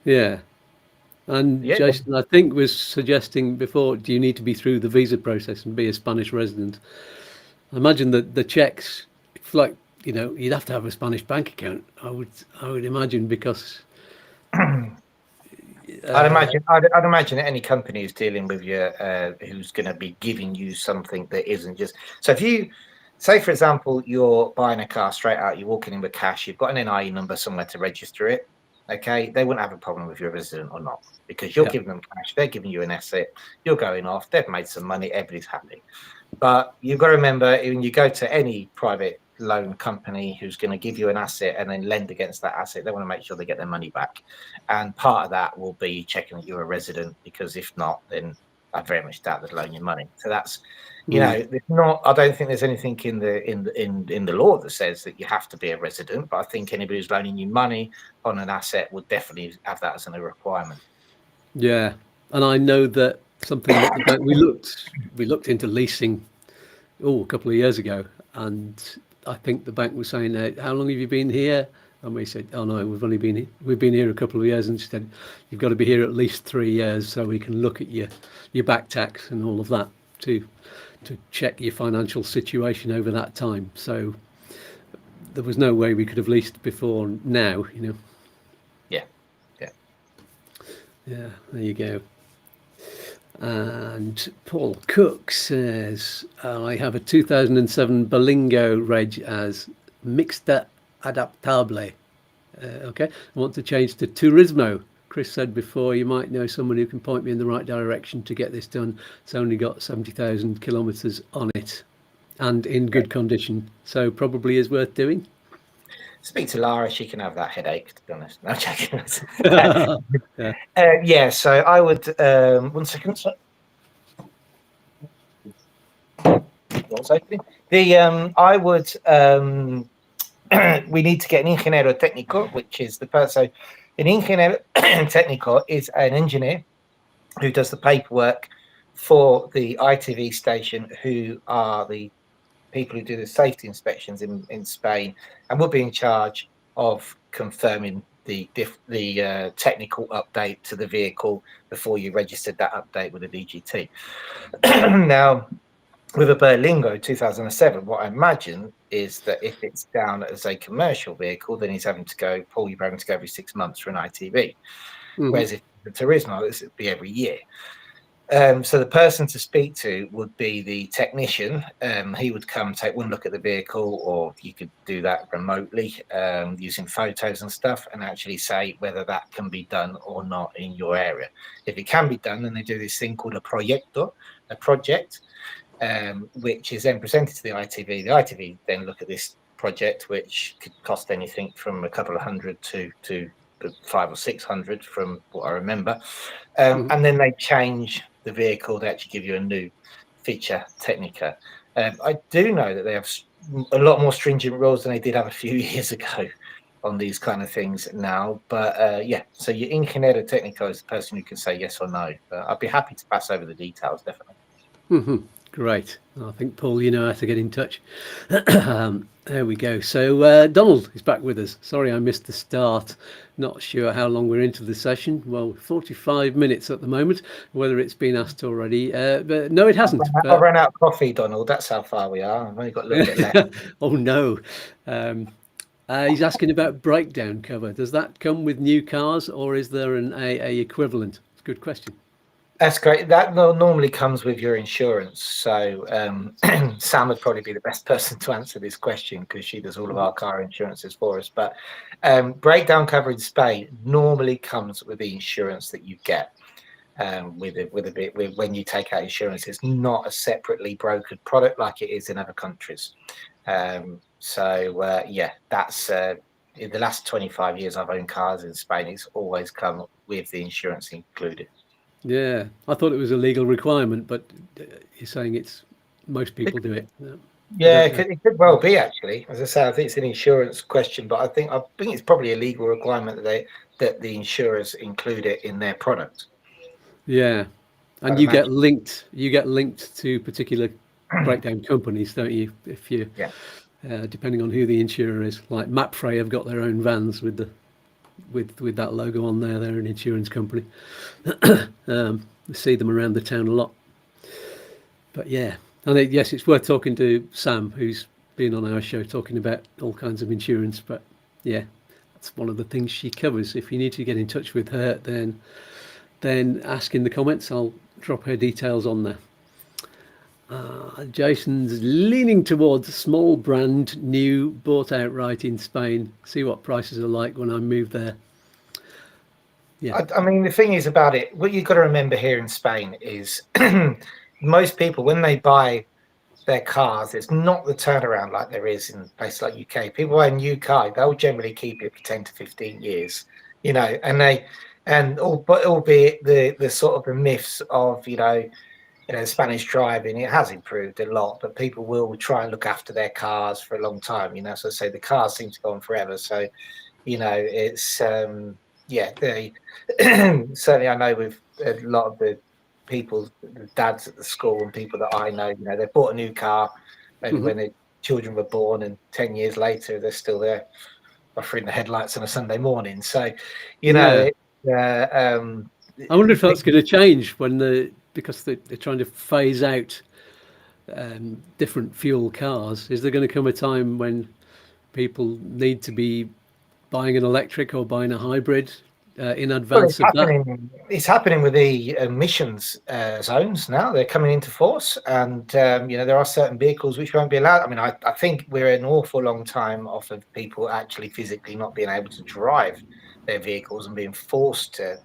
Yeah. And Jason, I think, was suggesting before, do you need to be through the visa process and be a Spanish resident? I imagine that the checks, like, you'd have to have a Spanish bank account. I would imagine, because I'd imagine that any company who's dealing with you, who's going to be giving you something that isn't just. So if you say, for example, you're buying a car straight out, you're walking in with cash, you've got an NIE number somewhere to register it. Okay, they wouldn't have a problem if you're a resident or not, because you're giving them cash, they're giving you an asset, you're going off, they've made some money, everybody's happy. But you've got to remember, when you go to any private loan company who's going to give you an asset and then lend against that asset, they want to make sure they get their money back. And part of that will be checking that you're a resident, because if not, then I very much doubt they'd loan you money. So that's, it's not. I don't think there's anything in the law that says that you have to be a resident. But I think anybody who's loaning you money on an asset would definitely have that as a requirement. Yeah, and I know that something that the bank, we looked into leasing a couple of years ago, and I think the bank was saying, "How long have you been here?" And we said, "Oh no, we've been here a couple of years." And she said, "You've got to be here at least 3 years so we can look at your back tax and all of that to check your financial situation over that time." So there was no way we could have leased before now, Yeah, there you go. And Paul Cook says, "I have a 2007 Berlingo reg as Mixta Adaptable. Okay, I want to change to Turismo. Chris said before, you might know someone who can point me in the right direction to get this done. It's only got 70,000 kilometers on it and in good condition, so probably is worth doing." Speak to Lara, she can have that headache, to be honest. No, checking. So I would 1 second. What's opening? I would we need to get an ingeniero técnico, which is the person. An ingeniero técnico is an engineer who does the paperwork for the ITV station, who are the people who do the safety inspections in Spain, and will be in charge of confirming the technical update to the vehicle before you registered that update with a DGT. Now, with a Berlingo 2007, what I imagine is that if it's down as a commercial vehicle, then he's having to go, Paul, you're having to go every 6 months for an ITV. Whereas if the Turismo, this would be every year. So the person to speak to would be the technician. He would come take one look at the vehicle, or you could do that remotely using photos and stuff, and actually say whether that can be done or not in your area. If it can be done, then they do this thing called a project, which is then presented to the ITV. The ITV then look at this project, which could cost anything from a couple of hundred to 500 or 600 from what I remember. And then they change the vehicle. They actually give you a new feature Technica. I do know that they have a lot more stringent rules than they did have a few years ago on these kind of things now. But yeah, so your Incinera Technico is the person who can say yes or no. I'd be happy to pass over the details, definitely. Great. I think, Paul, you know how to get in touch. There we go. So Donald is back with us. Sorry I missed the start. Not sure how long we're into the session. Well, 45 minutes at the moment, whether it's been asked already. But no, it hasn't. I've run out of coffee, Donald. That's how far we are. I've only got a little bit left. Oh, no. He's asking about breakdown cover. Does that come with new cars, or is there an AA equivalent? It's a good question. That's great. That normally comes with your insurance. So Sam would probably be the best person to answer this question because she does all of our car insurances for us. But breakdown cover in Spain normally comes with the insurance that you get. When you take out insurance, it's not a separately brokered product like it is in other countries. Yeah, that's in the last 25 years I've owned cars in Spain. It's always come with the insurance included. Yeah, I thought it was a legal requirement, but you're saying it's most people do it. Yeah, it could well be actually. As I say, I think it's an insurance question, but I think it's probably a legal requirement that the insurers include it in their product. Yeah, and you get linked to particular breakdown companies, don't you? If you, depending on who the insurer is, like Mapfre have got their own vans with that logo on there. They're an insurance company. We see them around the town a lot. But yeah, I think yes, it's worth talking to Sam, who's been on our show talking about all kinds of insurance. But yeah, that's one of the things she covers. If you need to get in touch with her, then ask in the comments. I'll drop her details on there. Jason's leaning towards small brand new, bought outright in Spain. See what prices are like when I move there. Yeah, I mean, the thing is about it, what you've got to remember here in Spain is most people, when they buy their cars, it's not the turnaround like there is in places like UK. People buy a new car, they'll generally keep it for 10 to 15 years, albeit the sort of the myths of, Spanish driving, it has improved a lot, but people will try and look after their cars for a long time, So I say the cars seem to go on forever. So, it's certainly I know with a lot of the people, the dads at the school and people that I know, they bought a new car maybe when their children were born, and 10 years later they're still there offering the headlights on a Sunday morning. So, I wonder if that's going to change because they're trying to phase out different fuel cars. Is there going to come a time when people need to be buying an electric or buying a hybrid in advance of that? It's happening with the emissions zones now. They're coming into force, and there are certain vehicles which won't be allowed. I mean, I think we're an awful long time off of people actually physically not being able to drive their vehicles and being forced to,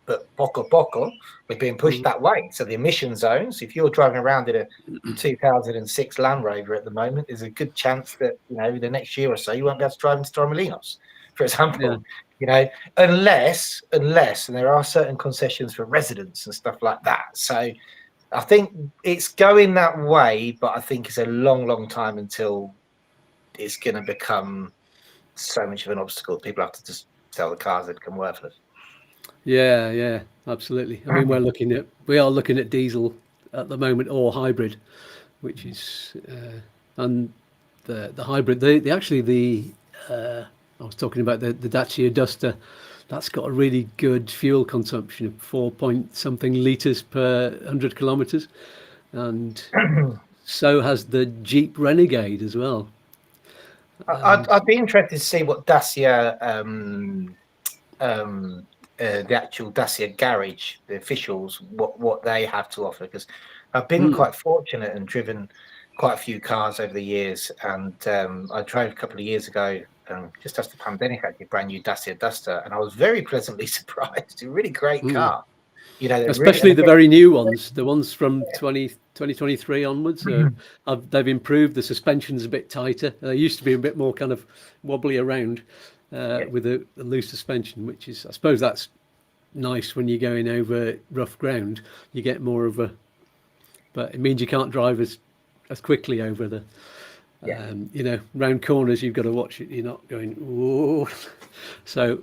but poco, we're being pushed that way. So the emission zones, if you're driving around in a 2006 Land Rover at the moment, there's a good chance that, the next year or so, you won't be able to drive into Torremolinos, for example. Unless, and there are certain concessions for residents and stuff like that. So I think it's going that way, but I think it's a long, long time until it's going to become so much of an obstacle. People have to just sell the cars that become worthless. Yeah, absolutely. I mean, we are looking at diesel at the moment, or hybrid, which is and the hybrid. I was talking about the Dacia Duster. That's got a really good fuel consumption of 4 point something litres per 100 kilometres, and so has the Jeep Renegade as well. I'd be interested to see what Dacia, the actual Dacia garage, the officials, what they have to offer, because I've been quite fortunate and driven quite a few cars over the years, and I drove a couple of years ago, just after the pandemic, actually, a brand new Dacia Duster, and I was very pleasantly surprised. It's a really great car. You know, Especially the very new ones, the ones from 2023 onwards. They've improved. The suspension's a bit tighter. They used to be a bit more kind of wobbly around with a loose suspension, which is, I suppose, that's nice when you're going over rough ground. You get more of a, but it means you can't drive as quickly over the, round corners. You've got to watch it. You're not going, whoa. So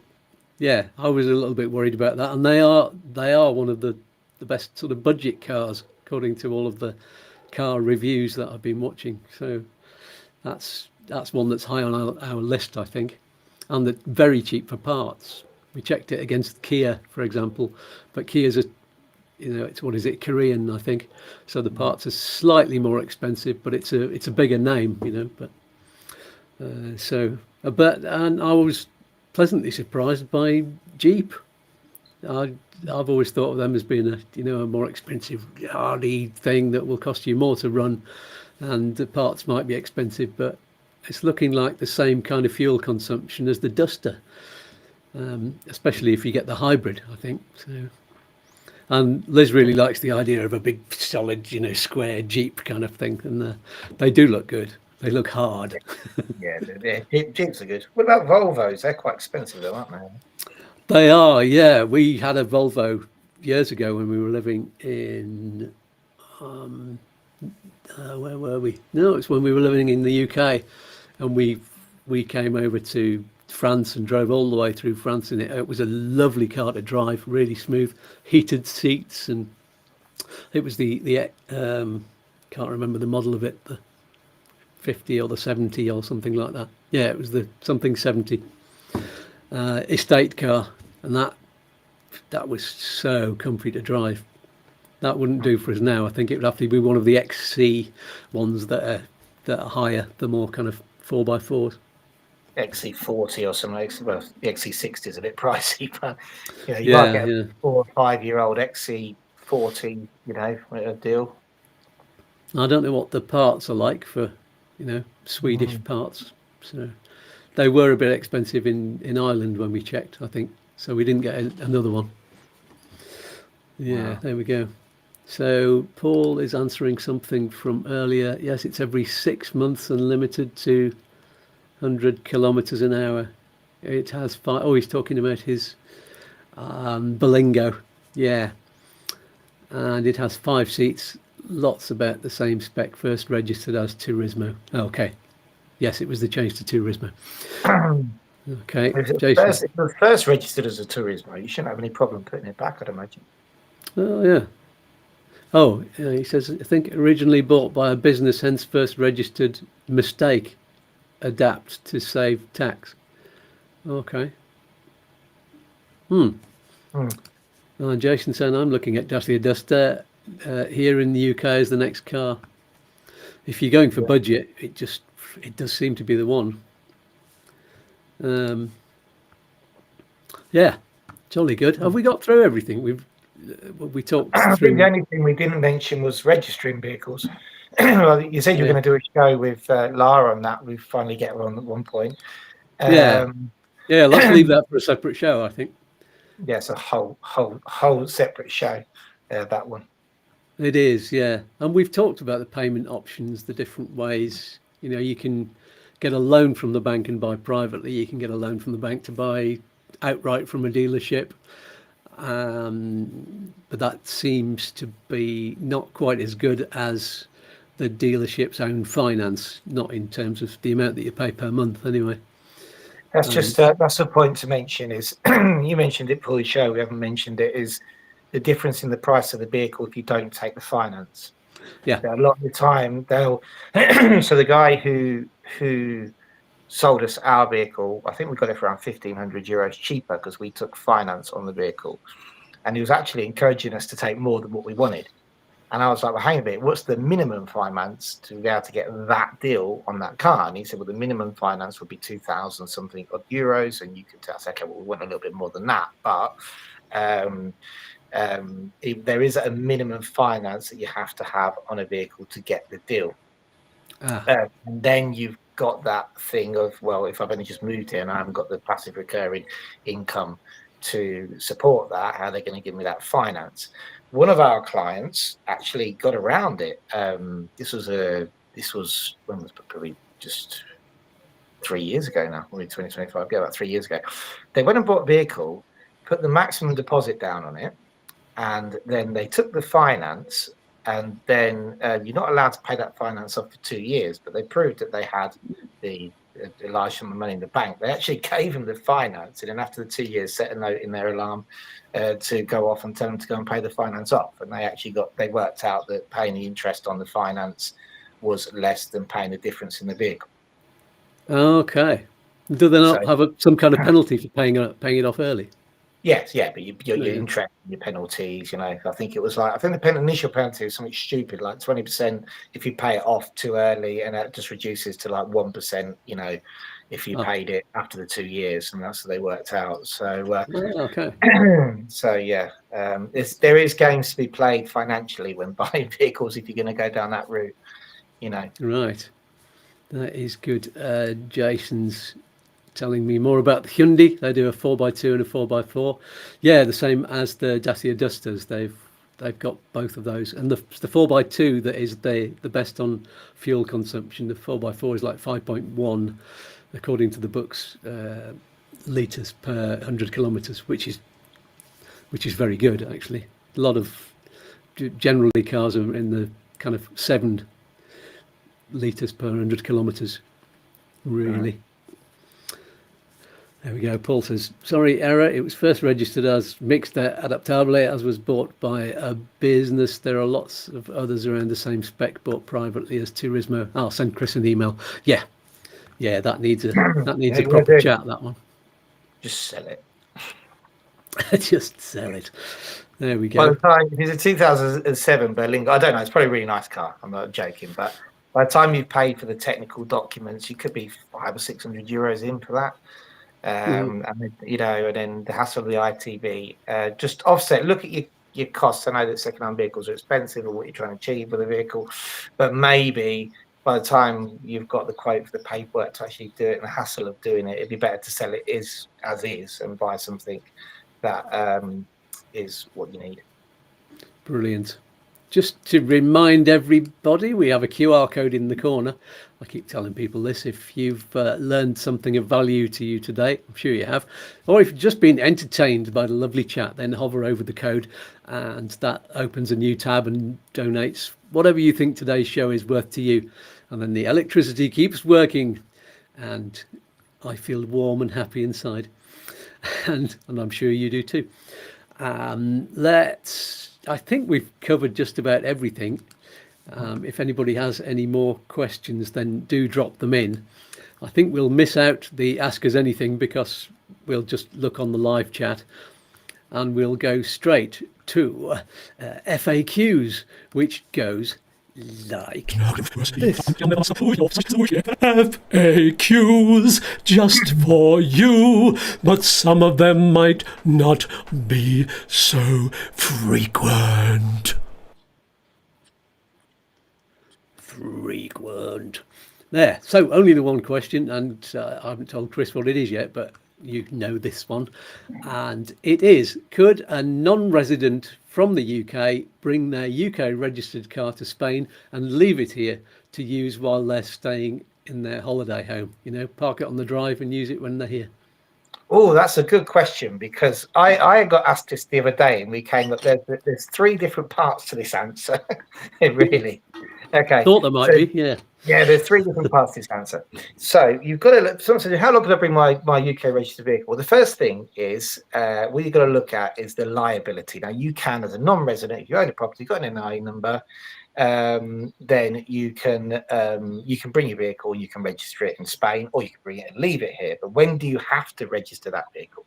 yeah, I was a little bit worried about that, and they are one of the best sort of budget cars according to all of the car reviews that I've been watching. So that's one that's high on our list, I think, and that very cheap for parts. We checked it against Kia, for example, but Kia's it's what is it, Korean, I think. So the parts are slightly more expensive, but it's a bigger name, But and I was pleasantly surprised by Jeep. I've always thought of them as being a more expensive, hardy thing that will cost you more to run, and the parts might be expensive, but it's looking like the same kind of fuel consumption as the Duster, especially if you get the hybrid, I think. So, and Liz really likes the idea of a big, solid, square Jeep kind of thing, and they do look good. They look hard. Yeah, Jeeps are good. What about Volvos? They're quite expensive, though, aren't they? They are, yeah. We had a Volvo years ago when we were living in, where were we? No, it's when we were living in the UK, and we came over to France and drove all the way through France in it. It was a lovely car to drive, really smooth, heated seats, and it was the can't remember the model of it, the 50 or the 70 or something like that. Yeah, it was the something 70 estate car, and that was so comfy to drive. That wouldn't do for us now. I think it would have to be one of the XC ones that are higher, the more kind of 4x4s. XC40 or something. Well, the XC60 is a bit pricey, but you might get a 4 or 5 year old XC40, a deal. I don't know what the parts are like for Swedish parts. So they were a bit expensive in Ireland when we checked, I think. So we didn't get another one. Yeah, wow. There we go. So Paul is answering something from earlier. Yes, it's every 6 months and limited to 100 kilometers an hour. It has five. Oh, he's talking about his Berlingo. Yeah. And it has 5 seats. Lots about the same spec, first registered as Turismo. Okay. Yes, it was the change to Turismo. Okay. Jason. If it was first registered as a Turismo, you shouldn't have any problem putting it back, I'd imagine. Oh, yeah. Oh, he says, I think originally bought by a business, hence first registered, mistake, adapt to save tax. Okay. Jason saying, I'm looking at Dacia Duster. Here in the UK is the next car. If you're going for budget, it does seem to be the one. Yeah, jolly good. Have we got through everything? We talked through. I think the only thing we didn't mention was registering vehicles. Well, you said you were going to do a show with Lara on that. We finally get her on at one point. Yeah, let's leave that for a separate show, I think. Yes, a whole separate show. That one. It is, yeah. And we've talked about the payment options, the different ways. You can get a loan from the bank and buy privately. You can get a loan from the bank to buy outright from a dealership. But that seems to be not quite as good as the dealership's own finance, not in terms of the amount that you pay per month anyway. That's just that's the point to mention is you mentioned it for the show, we haven't mentioned it, is the difference in the price of the vehicle if you don't take the finance. Yeah. A lot of the time they'll so the guy who sold us our vehicle, I think we got it for around €1,500 cheaper because we took finance on the vehicle, and he was actually encouraging us to take more than what we wanted. And I was like, well, hang a bit, what's the minimum finance to be able to get that deal on that car? And he said, well, the minimum finance would be 2,000 something odd euros. And you can tell us, okay, well, we want a little bit more than that. But there is a minimum finance that you have to have on a vehicle to get the deal. And then you've got that thing of, well, if I've only just moved here and I haven't got the passive recurring income to support that, how they're going to give me that finance. One of our clients actually got around it. This was when was probably just 3 years ago now, probably 2025. Yeah, about 3 years ago. They went and bought a vehicle, put the maximum deposit down on it, and then they took the finance. And then you're not allowed to pay that finance off for 2 years, but they proved that they had the large sum of money in the bank. They actually gave them the finance, and then after the 2 years, set a note in their alarm to go off and tell them to go and pay the finance off. And they worked out that paying the interest on the finance was less than paying the difference in the vehicle. Okay. Do they not have some kind of penalty for paying it off early? Yes, yeah, but your interest, your penalties, I think it was I think the initial penalty was something stupid, like 20% if you pay it off too early, and that just reduces to like 1%, if you paid it after the 2 years, and that's what they worked out. So, okay. So yeah, there is games to be played financially when buying vehicles if you're going to go down that route, Right, that is good. Jason's telling me more about the Hyundai. They do a 4x2 and a 4x4. Yeah, the same as the Dacia Dusters. They've got both of those, and the 4x2 that is the best on fuel consumption. The 4x4 is like 5.1, according to the books, litres per 100 kilometres, which is very good actually. A lot of generally cars are in the kind of 7 litres per 100 kilometres, really. There we go. Paul says, sorry, error. It was first registered as mixed adaptable, as was bought by a business. There are lots of others around the same spec bought privately as Turismo. I'll send Chris an email. Yeah, that needs a proper chat, that one. Just sell it. Just sell it. There we By go. the time, if it's a 2007 Berlingo, I don't know, it's probably a really nice car. I'm not joking, but by the time you've paid for the technical documents, you could be 500 or 600 euros in for that. And then the hassle of the ITV, just offset. Look at your costs. I know that second-hand vehicles are expensive, or what you're trying to achieve with a vehicle, but maybe by the time you've got the quote for the paperwork to actually do it and the hassle of doing it, it'd be better to sell it as is and buy something that is what you need. Brilliant. Just to remind everybody, we have a QR code in the corner. I keep telling people this. If you've learned something of value to you today, I'm sure you have, or if you've just been entertained by the lovely chat, then hover over the code and that opens a new tab and donates whatever you think today's show is worth to you. And then the electricity keeps working and I feel warm and happy inside. And I'm sure you do too. I think we've covered just about everything. If anybody has any more questions, then do drop them in. I think we'll miss out the Ask Us Anything because we'll just look on the live chat and we'll go straight to FAQs, which goes like this. FAQs just for you, but some of them might not be so frequent. There. So only the one question, and I haven't told Chris what it is yet, but you know this one. And it is, could a non-resident from the UK bring their UK registered car to Spain and leave it here to use while they're staying in their holiday home? Park it on the drive and use it when they're here. Oh, that's a good question, because I got asked this the other day and we came up, there's 3 different parts to this answer. Really. Okay. Thought there might be, yeah. Yeah, there's 3 different parts to this answer. So you've got to look. Someone said, how long can I bring my UK registered vehicle? Well, the first thing is what you've got to look at is the liability. Now, you can, as a non-resident, if you own a property, you've got an NI number, then you can bring your vehicle, you can register it in Spain, or you can bring it and leave it here. But when do you have to register that vehicle?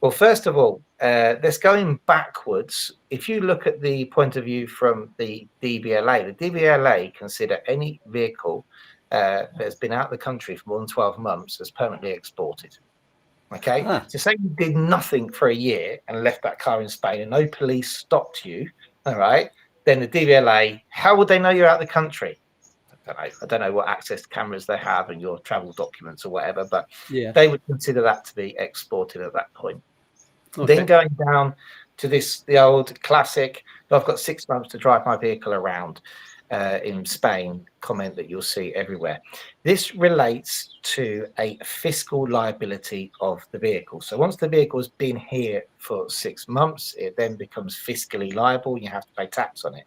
Well, first of all, let's going backwards. If you look at the point of view from the DVLA, the DVLA consider any vehicle that has been out of the country for more than 12 months as permanently exported. Okay, so say you did nothing for a year and left that car in Spain and no police stopped you, all right, then the DVLA, how would they know you're out of the country? I don't know what access to cameras they have and your travel documents or whatever, but they would consider that to be exported at that point. Then going down to the old classic, I've got 6 months to drive my vehicle around in Spain, comment that you'll see everywhere. This relates to a fiscal liability of the vehicle. So once the vehicle has been here for 6 months, it then becomes fiscally liable. You have to pay tax on it.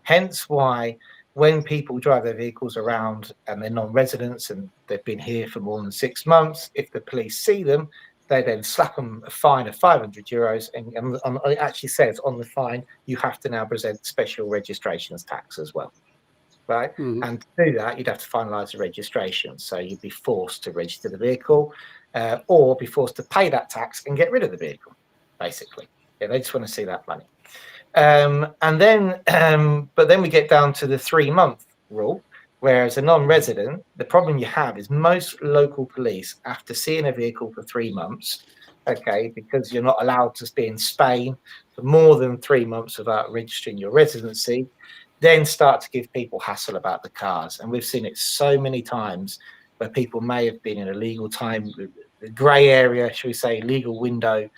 Hence why when people drive their vehicles around and they're non-residents and they've been here for more than 6 months, if the police see them, they then slap them a fine of €500, and it actually says on the fine you have to now present special registrations tax as well, right? And to do that, you'd have to finalise the registration. So you'd be forced to register the vehicle, or be forced to pay that tax and get rid of the vehicle, basically. Yeah, they just want to see that money. But then we get down to the 3-month rule. Whereas a non-resident, the problem you have is most local police, after seeing a vehicle for 3 months, okay, because you're not allowed to be in Spain for more than 3 months without registering your residency, then start to give people hassle about the cars. And we've seen it so many times where people may have been in a legal time, the grey area, shall we say, legal window,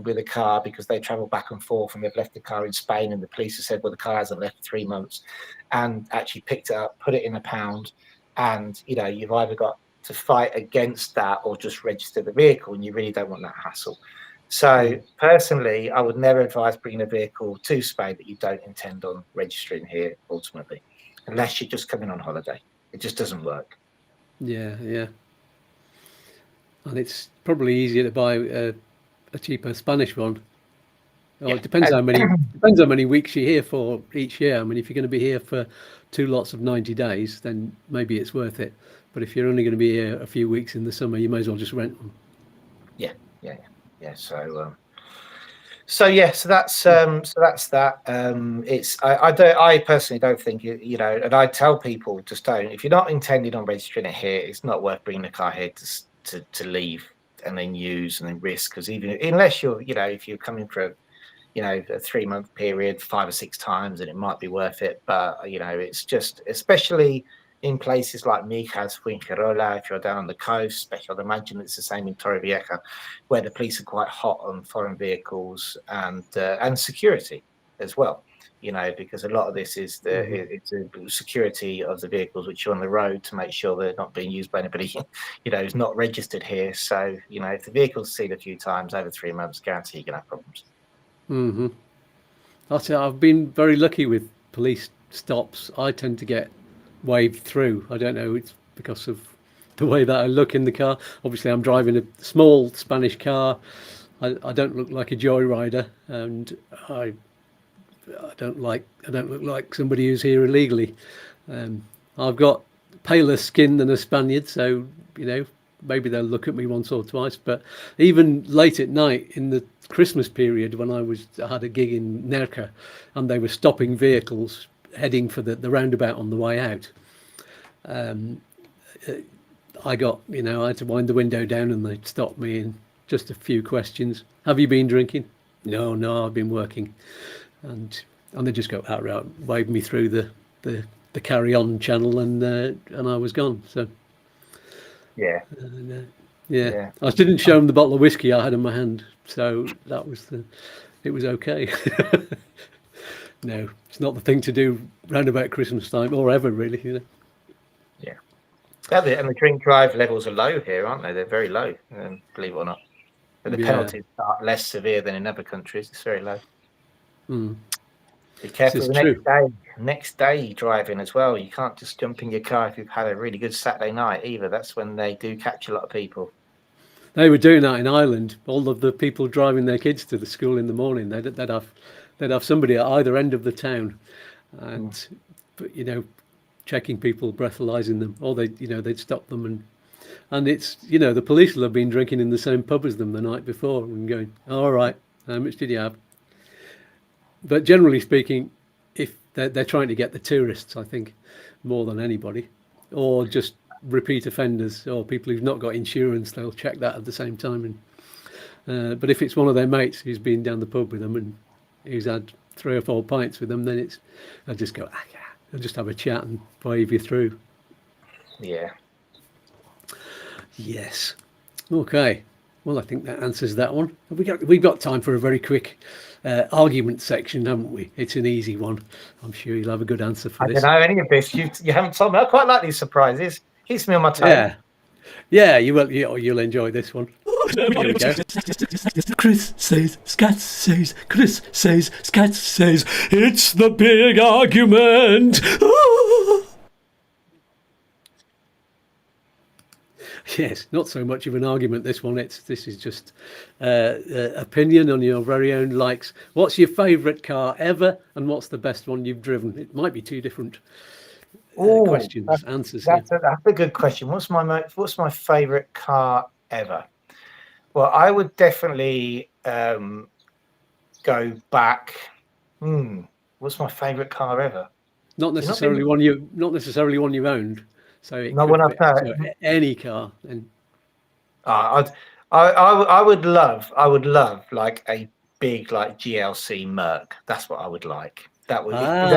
with a car because they travel back and forth and they've left the car in Spain and the police have said, well, the car hasn't left for 3 months, and actually picked it up, put it in a pound, and you've either got to fight against that or just register the vehicle, and you really don't want that hassle. So personally, I would never advise bringing a vehicle to Spain that you don't intend on registering here ultimately, unless you're just coming on holiday. It just doesn't work. Yeah. And it's probably easier to buy a cheaper Spanish one. Well, it depends how many weeks you're here for each year. I mean, if you're going to be here for 2 lots of 90 days, then maybe it's worth it. But if you're only going to be here a few weeks in the summer, you may as well just rent one. Yeah. So that's that. I personally don't think and I tell people just don't. If you're not intending on registering it here, it's not worth bringing the car here to leave and then use and then risk, because even unless you're if you're coming for a 3-month period 5 or 6 times, and it might be worth it, but it's just, especially in places like Mijas, Fuengirola, if you're down on the coast, I'd imagine it's the same in Torrevieja, where the police are quite hot on foreign vehicles and security as well. Because a lot of this is it's the security of the vehicles which are on the road, to make sure they're not being used by anybody, who's not registered here. So, if the vehicle's seen a few times over 3 months, guarantee you're going to have problems. I've been very lucky with police stops. I tend to get waved through. I don't know, it's because of the way that I look in the car. Obviously, I'm driving a small Spanish car. I don't look like a joyrider, and I don't look like somebody who's here illegally. I've got paler skin than a Spaniard, so maybe they'll look at me once or twice. But even late at night in the Christmas period, when I had a gig in Nerca, and they were stopping vehicles heading for the roundabout on the way out, I had to wind the window down, and they stopped me and just a few questions. Have you been drinking? No, I've been working. And they just go outright, wave me through the carry on channel, and I was gone. So yeah. I didn't show them the bottle of whiskey I had in my hand, so it was okay. No, it's not the thing to do round about Christmas time, or ever really. Yeah, and the drink drive levels are low here, aren't they? They're very low, believe it or not. But the penalties are less severe than in other countries. It's very low. Be careful the next day driving as well. You can't just jump in your car if you've had a really good Saturday night either. That's when they do catch a lot of people. They were doing that in Ireland. All of the people driving their kids to the school in the morning, they'd have somebody at either end of the town, and checking people, breathalyzing them, or they'd stop them, and it's the police will have been drinking in the same pub as them the night before and going, all right, how much did you have? But generally speaking, if they're trying to get the tourists, I think, more than anybody, or just repeat offenders or people who've not got insurance, they'll check that at the same time. But if it's one of their mates who's been down the pub with them and who's had 3 or 4 pints with them, then they'll just go, they'll just have a chat and wave you through. Yeah. Yes. Okay. Well, I think that answers that one. We've got time for a very quick argument section, haven't we? It's an easy one. I'm sure you'll have a good answer for I this. don't know any of this. You haven't told me. I quite like these surprises. Keeps me on my toes. Yeah, yeah, you will. You'll enjoy this one. Here we go. Chris says, Scat says, Chris says, Scat says, it's the big argument. Yes, not so much of an argument, this one. This is just opinion on your very own likes. What's your favourite car ever, and what's the best one you've driven? It might be two different questions, answers. That's a good question. What's my favourite car ever? Well, I would definitely go back. What's my favourite car ever? Not necessarily one you've owned. So it no could one be so any car. And I would love like a big like GLC Merc. That's what I would like. That would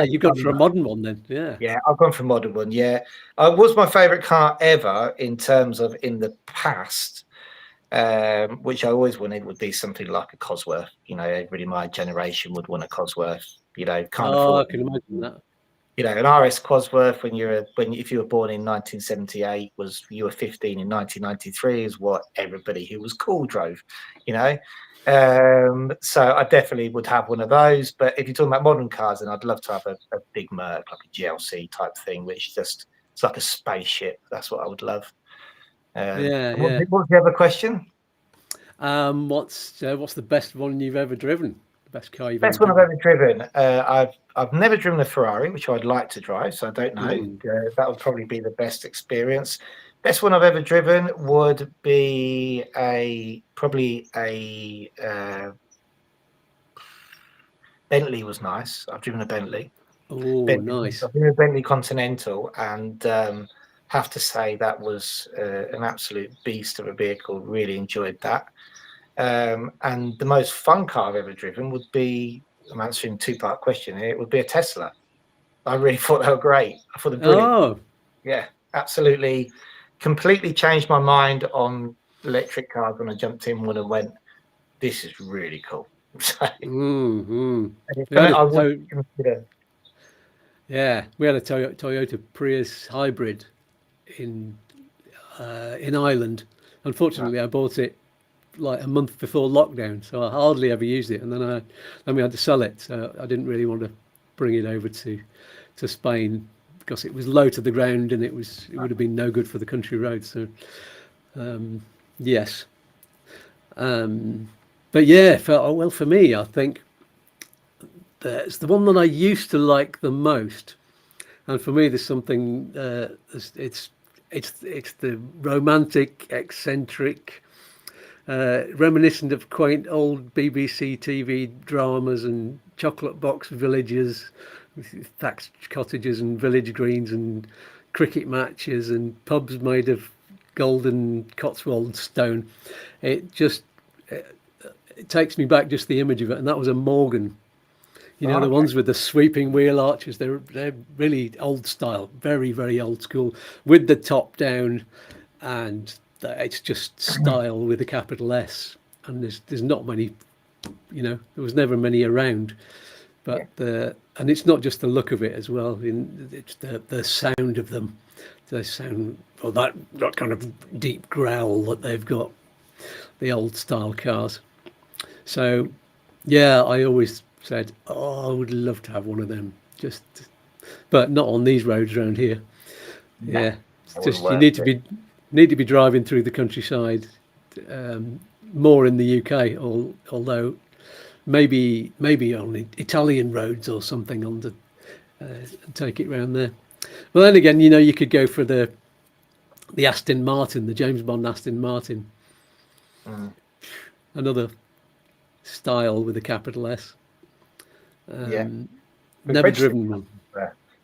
you've gone for a modern one then. Yeah, I've gone for a modern one. Yeah, what's my favourite car ever in terms of in the past? Which I always wanted would be something like a Cosworth. You know, everybody in my generation would want a Cosworth. You know, can't afford. I can imagine that. You know, an RS Cosworth if you were born in 1978 you were 15 in 1993 is what everybody who was cool drove. You know, so I definitely would have one of those. But if you're talking about modern cars, then I'd love to have a big Merc, like a GLC type thing, which it's like a spaceship. That's what I would love. What was the other question? What's the best one you've ever driven? The best car you've best ever one driven? I've ever driven. I've never driven a Ferrari, which I'd like to drive. So I don't know. That would probably be the best experience. Best one I've ever driven would be probably a Bentley. Was nice. I've driven a Bentley. Oh, nice. I've driven a Bentley Continental, and have to say that was an absolute beast of a vehicle. Really enjoyed that. And the most fun car I've ever driven would be, I'm answering a two-part question here, it would be a Tesla. I really thought they were great. I thought they were brilliant. Oh. Yeah, absolutely. Completely changed my mind on electric cars when I jumped in one and went, this is really cool. Yeah, we had a Toyota Prius hybrid in Ireland. Unfortunately, I bought it like a month before lockdown, so I hardly ever used it, and then we had to sell it. So I didn't really want to bring it over to Spain because it was low to the ground and it would have been no good for the country roads. So yes, but yeah, for me, I think that's the one that I used to like the most, and for me, there's something. It's the romantic, eccentric. Reminiscent of quaint old BBC TV dramas and chocolate box villages, thatched cottages and village greens and cricket matches and pubs made of golden Cotswold stone. It takes me back, just the image of it, and that was a Morgan. You know, the ones with the sweeping wheel arches. They're really old style, very, very old school, with the top down, and it's just style with a capital S. And there's not many, you know, there was never many around. But and it's not just the look of it as well. It's the sound of them. They sound, or that kind of deep growl that they've got, the old style cars. So yeah, I always said, I would love to have one of them, but not on these roads around here. Yeah, it's just you need to be driving through the countryside, more in the UK, although maybe on Italian roads or something take it round there. Well, then again, you know, you could go for the Aston Martin, the James Bond Aston Martin. Another style with a capital S. Never driven one.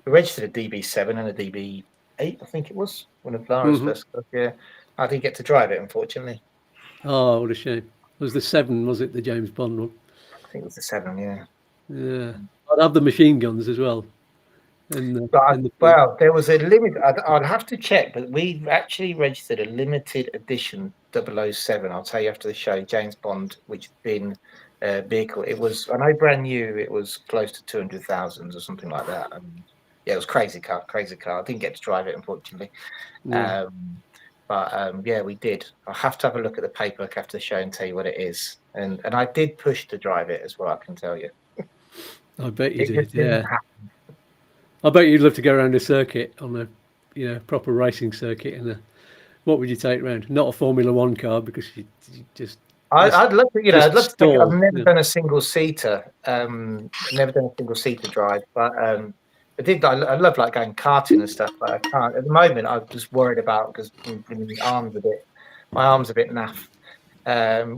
We registered a DB7 and a DB8, I think it was, one of Lara's first cars. Yeah, I didn't get to drive it, unfortunately. Oh, what a shame. It was the 7, was it, the James Bond one? I think it was the 7, yeah. Yeah. I'd have the machine guns as well. Well, there was a limit. I'd have to check, but we actually registered a limited edition 007. I'll tell you after the show. James Bond, which had been a vehicle. It was, I know, brand new. It was close to 200,000 or something like that. And yeah, it was crazy car. I didn't get to drive it, unfortunately. Yeah. Yeah, we did. I'll have to have a look at the paperwork after the show and tell you what it is. And I did push to drive it as well. I can tell you. I bet you It did. just didn't Yeah. happen. I bet you'd love to go around a circuit on a proper racing circuit. What would you take around? Not a Formula One car because you just I'd love to, just I'd love to take. I've stall. never Yeah. done a single seater. Never done a single seater drive, but I did. I love like going karting and stuff, but I can't at the moment. I'm just worried about because my arms a bit naff.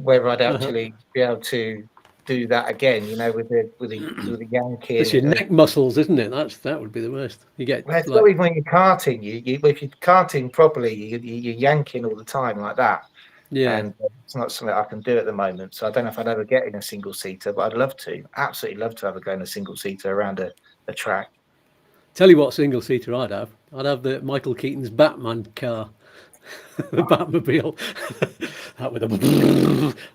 Whether I'd actually be able to do that again, with the Yankee It's your neck muscles, isn't it? That would be the worst. You get well, it's like not even when you're karting. If you're karting properly, you're yanking all the time like that. yeah. And it's not something I can do at the moment. So I don't know if I'd ever get in a single seater, but I'd love to. Absolutely love to have a go in a single seater around a track. Tell you what single seater I'd have. I'd have the Michael Keaton's Batman car, the Batmobile, that with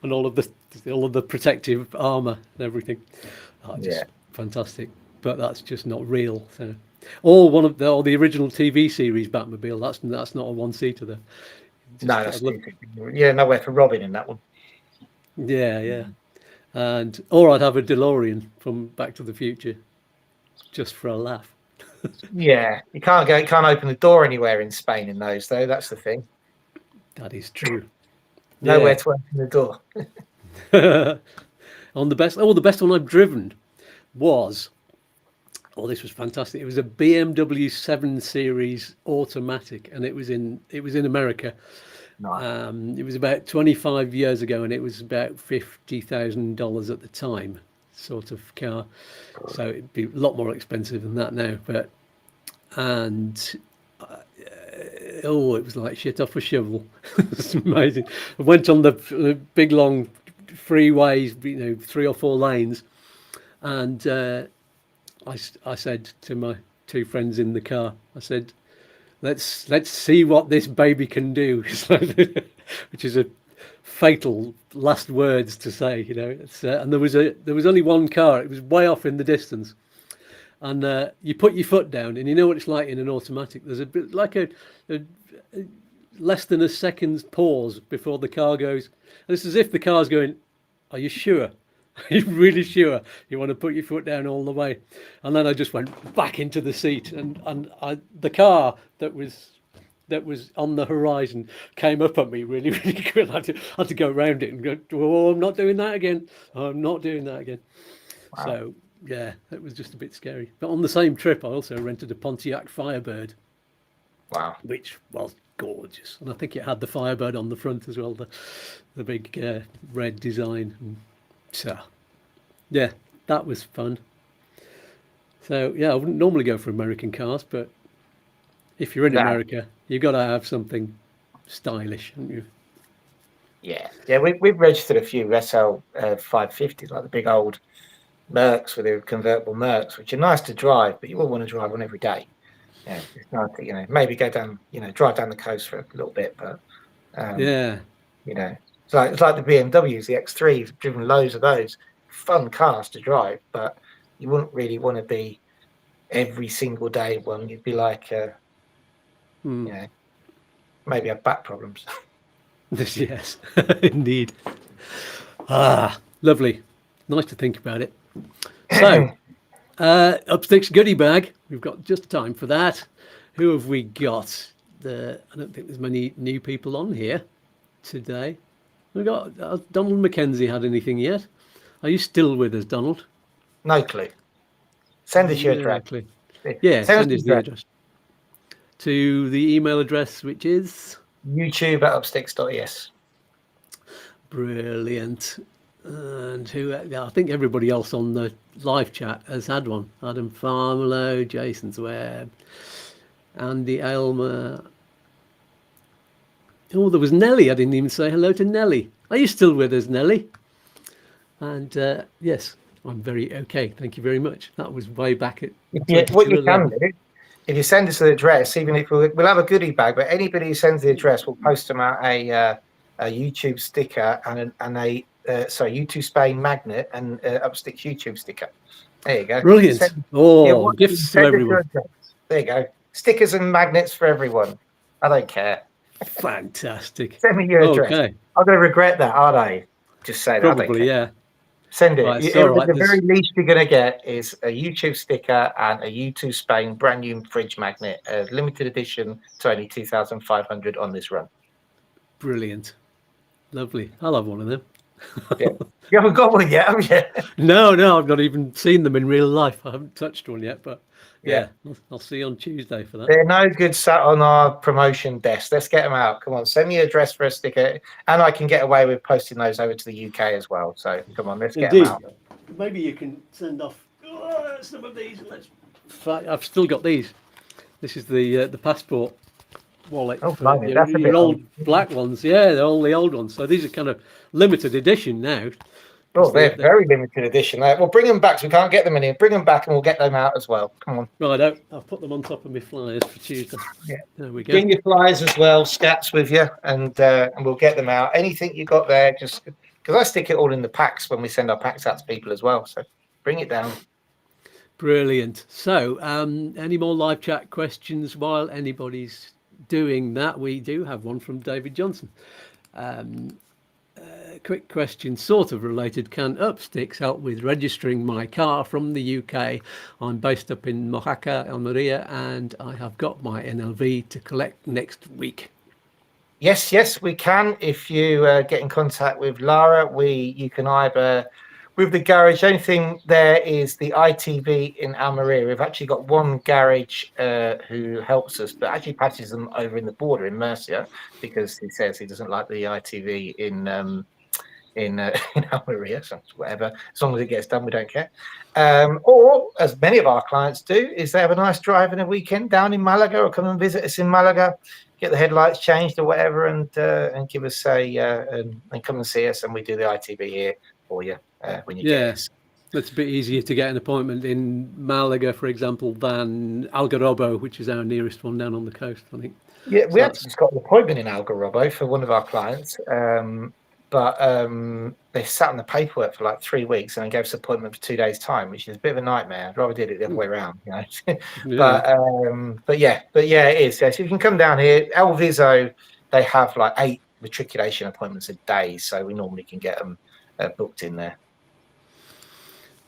and all of the protective armor and everything. Just fantastic. But that's just not real. So, or the original TV series Batmobile. That's not a one seater though. No, that's nowhere for Robin in that one. Yeah. Or I'd have a DeLorean from Back to the Future, just for a laugh. Yeah, you can't open the door anywhere in Spain in those though. That's the thing. That is true. Nowhere to open the door. The best one I've driven was, this was fantastic. It was a BMW 7 Series automatic, and it was in America. Nice. It was about 25 years ago, and it was about $50,000 at the time, sort of car. So it'd be a lot more expensive than that now. It was like shit off a shovel. It's amazing. I went on the big long freeways, 3 or 4 lanes, and I said to my 2 friends in the car, I said, let's see what this baby can do, which is a fatal last words to say, and there was only one car. It was way off in the distance, and you put your foot down, and you know what it's like in an automatic. There's a bit like a less than a second's pause before the car goes, and it's as if the car's going, are you sure? Are you really sure you want to put your foot down all the way? And then I just went back into the seat, and the car that was on the horizon came up at me really, really quick. I had to go around it and go, oh, I'm not doing that again. I'm not doing that again. Wow. So, yeah, it was just a bit scary. But on the same trip, I also rented a Pontiac Firebird. Wow. Which was gorgeous. And I think it had the Firebird on the front as well, the big red design. And so, yeah, that was fun. So, yeah, I wouldn't normally go for American cars, but if you're in America, you've got to have something stylish, haven't you? Yeah. We've registered a few SL 550s, like the big old Mercs with the convertible Mercs, which are nice to drive, but you wouldn't want to drive one every day. Yeah, it's nice to, maybe go down, drive down the coast for a little bit, but it's like the BMWs, the X3s. I've driven loads of those. Fun cars to drive, but you wouldn't really want to be every single day one. You'd be like, maybe have back problems. Yes, indeed. Lovely. Nice to think about it. So, Upsticks goodie bag. We've got just time for that. Who have we got? I don't think there's many new people on here today. We've got Donald McKenzie. Had anything yet? Are you still with us, Donald? No clue. Send us your address. Yeah, send us the address to the email address, which is youtube@upsticks.es. Brilliant. And I think everybody else on the live chat has had one. Adam Farmelo, Jason's Web, Andy Aylmer. Oh, there was Nelly. I didn't even say hello to Nelly. Are you still with us, Nelly? And yes, I'm very okay. Thank you very much. That was way back at What you can 2211. do, if you send us the address, even if we'll have a goodie bag, but anybody who sends the address, we'll post them out a YouTube sticker and a YouTube Spain magnet and Upsticks YouTube sticker. There you go. Brilliant. Oh, gifts to Send us your everyone. address. There you go. Stickers and magnets for everyone. I don't care. Fantastic. Send me your address. Okay. I'm going to regret that, aren't I? Just say that. I don't Probably, care. yeah. Send it. Right, it's all right. The very least you're going to get is a YouTube sticker and a YouTube Spain brand new fridge magnet, a limited edition to only 2,500 on this run. Brilliant. Lovely. I'll have one of them. Yeah. You haven't got one yet, have you? No, I've not even seen them in real life. I haven't touched one yet, but Yeah. I'll see you on Tuesday for that. They're no good sat on our promotion desk. Let's get them out. Come on, send me your address for a sticker, and I can get away with posting those over to the UK as well. So come on, let's get them out. Maybe you can send off some of these. I've still got these. This is the passport wallet. Oh, blimey, that's a bit old black ones. Yeah, they're all the old ones. So these are kind of limited edition now. Oh, they're very limited edition. Well, bring them back. So we can't get them in. Bring them back, and we'll get them out as well. Come on. Right, I'll put them on top of my flyers for Tuesday. Yeah, there we go. Bring your flyers as well, scats with you, and we'll get them out. Anything you got there, just because I stick it all in the packs when we send our packs out to people as well. So bring it down. Brilliant. So, any more live chat questions while anybody's doing that? We do have one from David Johnson. Quick question, sort of related. Can Upsticks help with registering my car from the UK? I'm based up in Mojaca, Almeria, and I have got my NLV to collect next week. Yes, we can. If you get in contact with Lara, you can either with the garage. The only thing there is the ITV in Almeria. We've actually got one garage who helps us, but actually patches them over in the border in Murcia because he says he doesn't like the ITV in Almeria, so whatever. As long as it gets done, we don't care. Or, as many of our clients do, is they have a nice drive in a weekend down in Malaga, or come and visit us in Malaga, get the headlights changed or whatever, and give us and come and see us, and we do the ITV here for you when you get us. It's a bit easier to get an appointment in Malaga, for example, than Algarrobo, which is our nearest one down on the coast, I think. Yeah, we actually just got an appointment in Algarrobo for one of our clients. But they sat on the paperwork for like 3 weeks and then gave us an appointment for 2 days' time, which is a bit of a nightmare. I'd rather did it the other way around, you know. But yeah, it is. Yeah. So you can come down here. El Viso, they have like 8 matriculation appointments a day, so we normally can get them booked in there.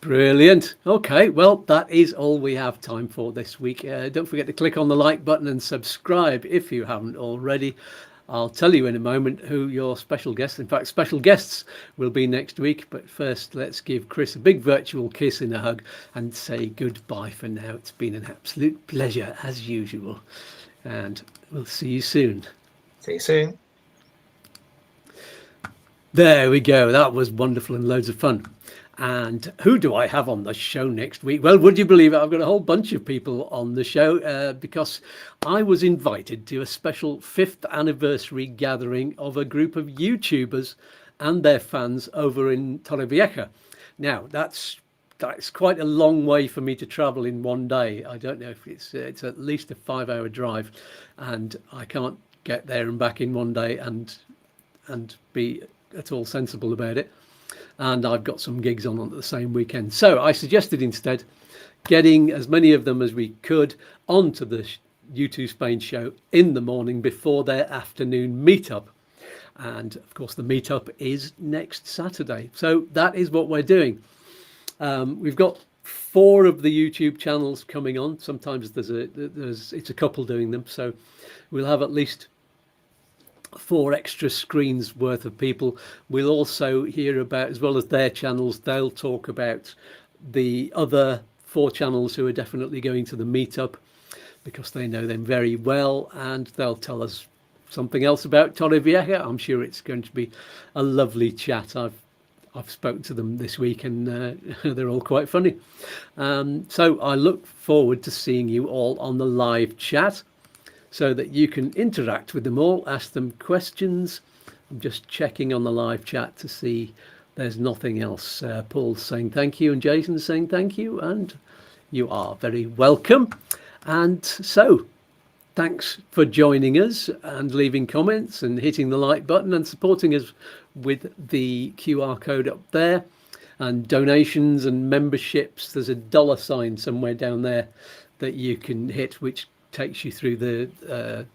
Brilliant. Okay, well, that is all we have time for this week. Don't forget to click on the like button and subscribe if you haven't already. I'll tell you in a moment who your special guests, in fact, special guests will be next week. But first, let's give Chris a big virtual kiss and a hug and say goodbye for now. It's been an absolute pleasure as usual. And we'll see you soon. See you soon. There we go. That was wonderful and loads of fun. And who do I have on the show next week? Well, would you believe it? I've got a whole bunch of people on the show because I was invited to a special 5th anniversary gathering of a group of YouTubers and their fans over in Torrevieja. Now, that's quite a long way for me to travel in one day. I don't know if it's at least a 5-hour drive, and I can't get there and back in one day and be at all sensible about it. And I've got some gigs on at the same weekend. So I suggested instead getting as many of them as we could onto the U2 Spain show in the morning before their afternoon meetup. And of course, the meetup is next Saturday. So that is what we're doing. We've got 4 of the YouTube channels coming on. Sometimes it's a couple doing them. So we'll have at least 4 extra screens worth of people. We'll also hear about, as well as their channels, they'll talk about the other 4 channels who are definitely going to the meetup because they know them very well, and they'll tell us something else about Torrevieja. I'm sure it's going to be a lovely chat. I've spoken to them this week and they're all quite funny. So I look forward to seeing you all on the live chat, so that you can interact with them all, ask them questions. I'm just checking on the live chat to see there's nothing else. Paul's saying thank you, and Jason's saying thank you, and you are very welcome. And so thanks for joining us and leaving comments and hitting the like button and supporting us with the QR code up there, and donations and memberships. There's a $sign somewhere down there that you can hit, which takes you through the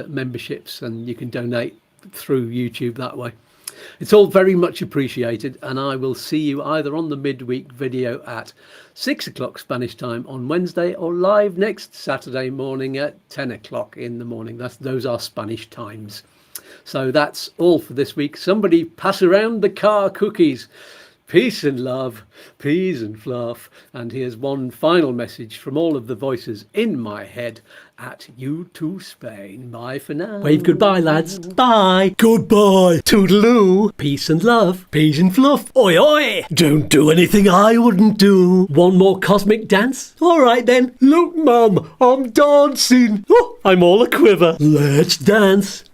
memberships, and you can donate through YouTube that way. It's all very much appreciated, and I will see you either on the midweek video at 6 o'clock Spanish time on Wednesday, or live next Saturday morning at 10 o'clock in the morning. Those are Spanish times. So that's all for this week. Somebody pass around the car cookies. Peace and love, peas and fluff. And here's one final message from all of the voices in my head at you to Spain. Bye for now. Wave goodbye, lads. Bye. Goodbye. Toodaloo. Peace and love. Peas and fluff. Oi, oi. Don't do anything I wouldn't do. One more cosmic dance? All right, then. Look, Mum, I'm dancing. Oh, I'm all a quiver. Let's dance.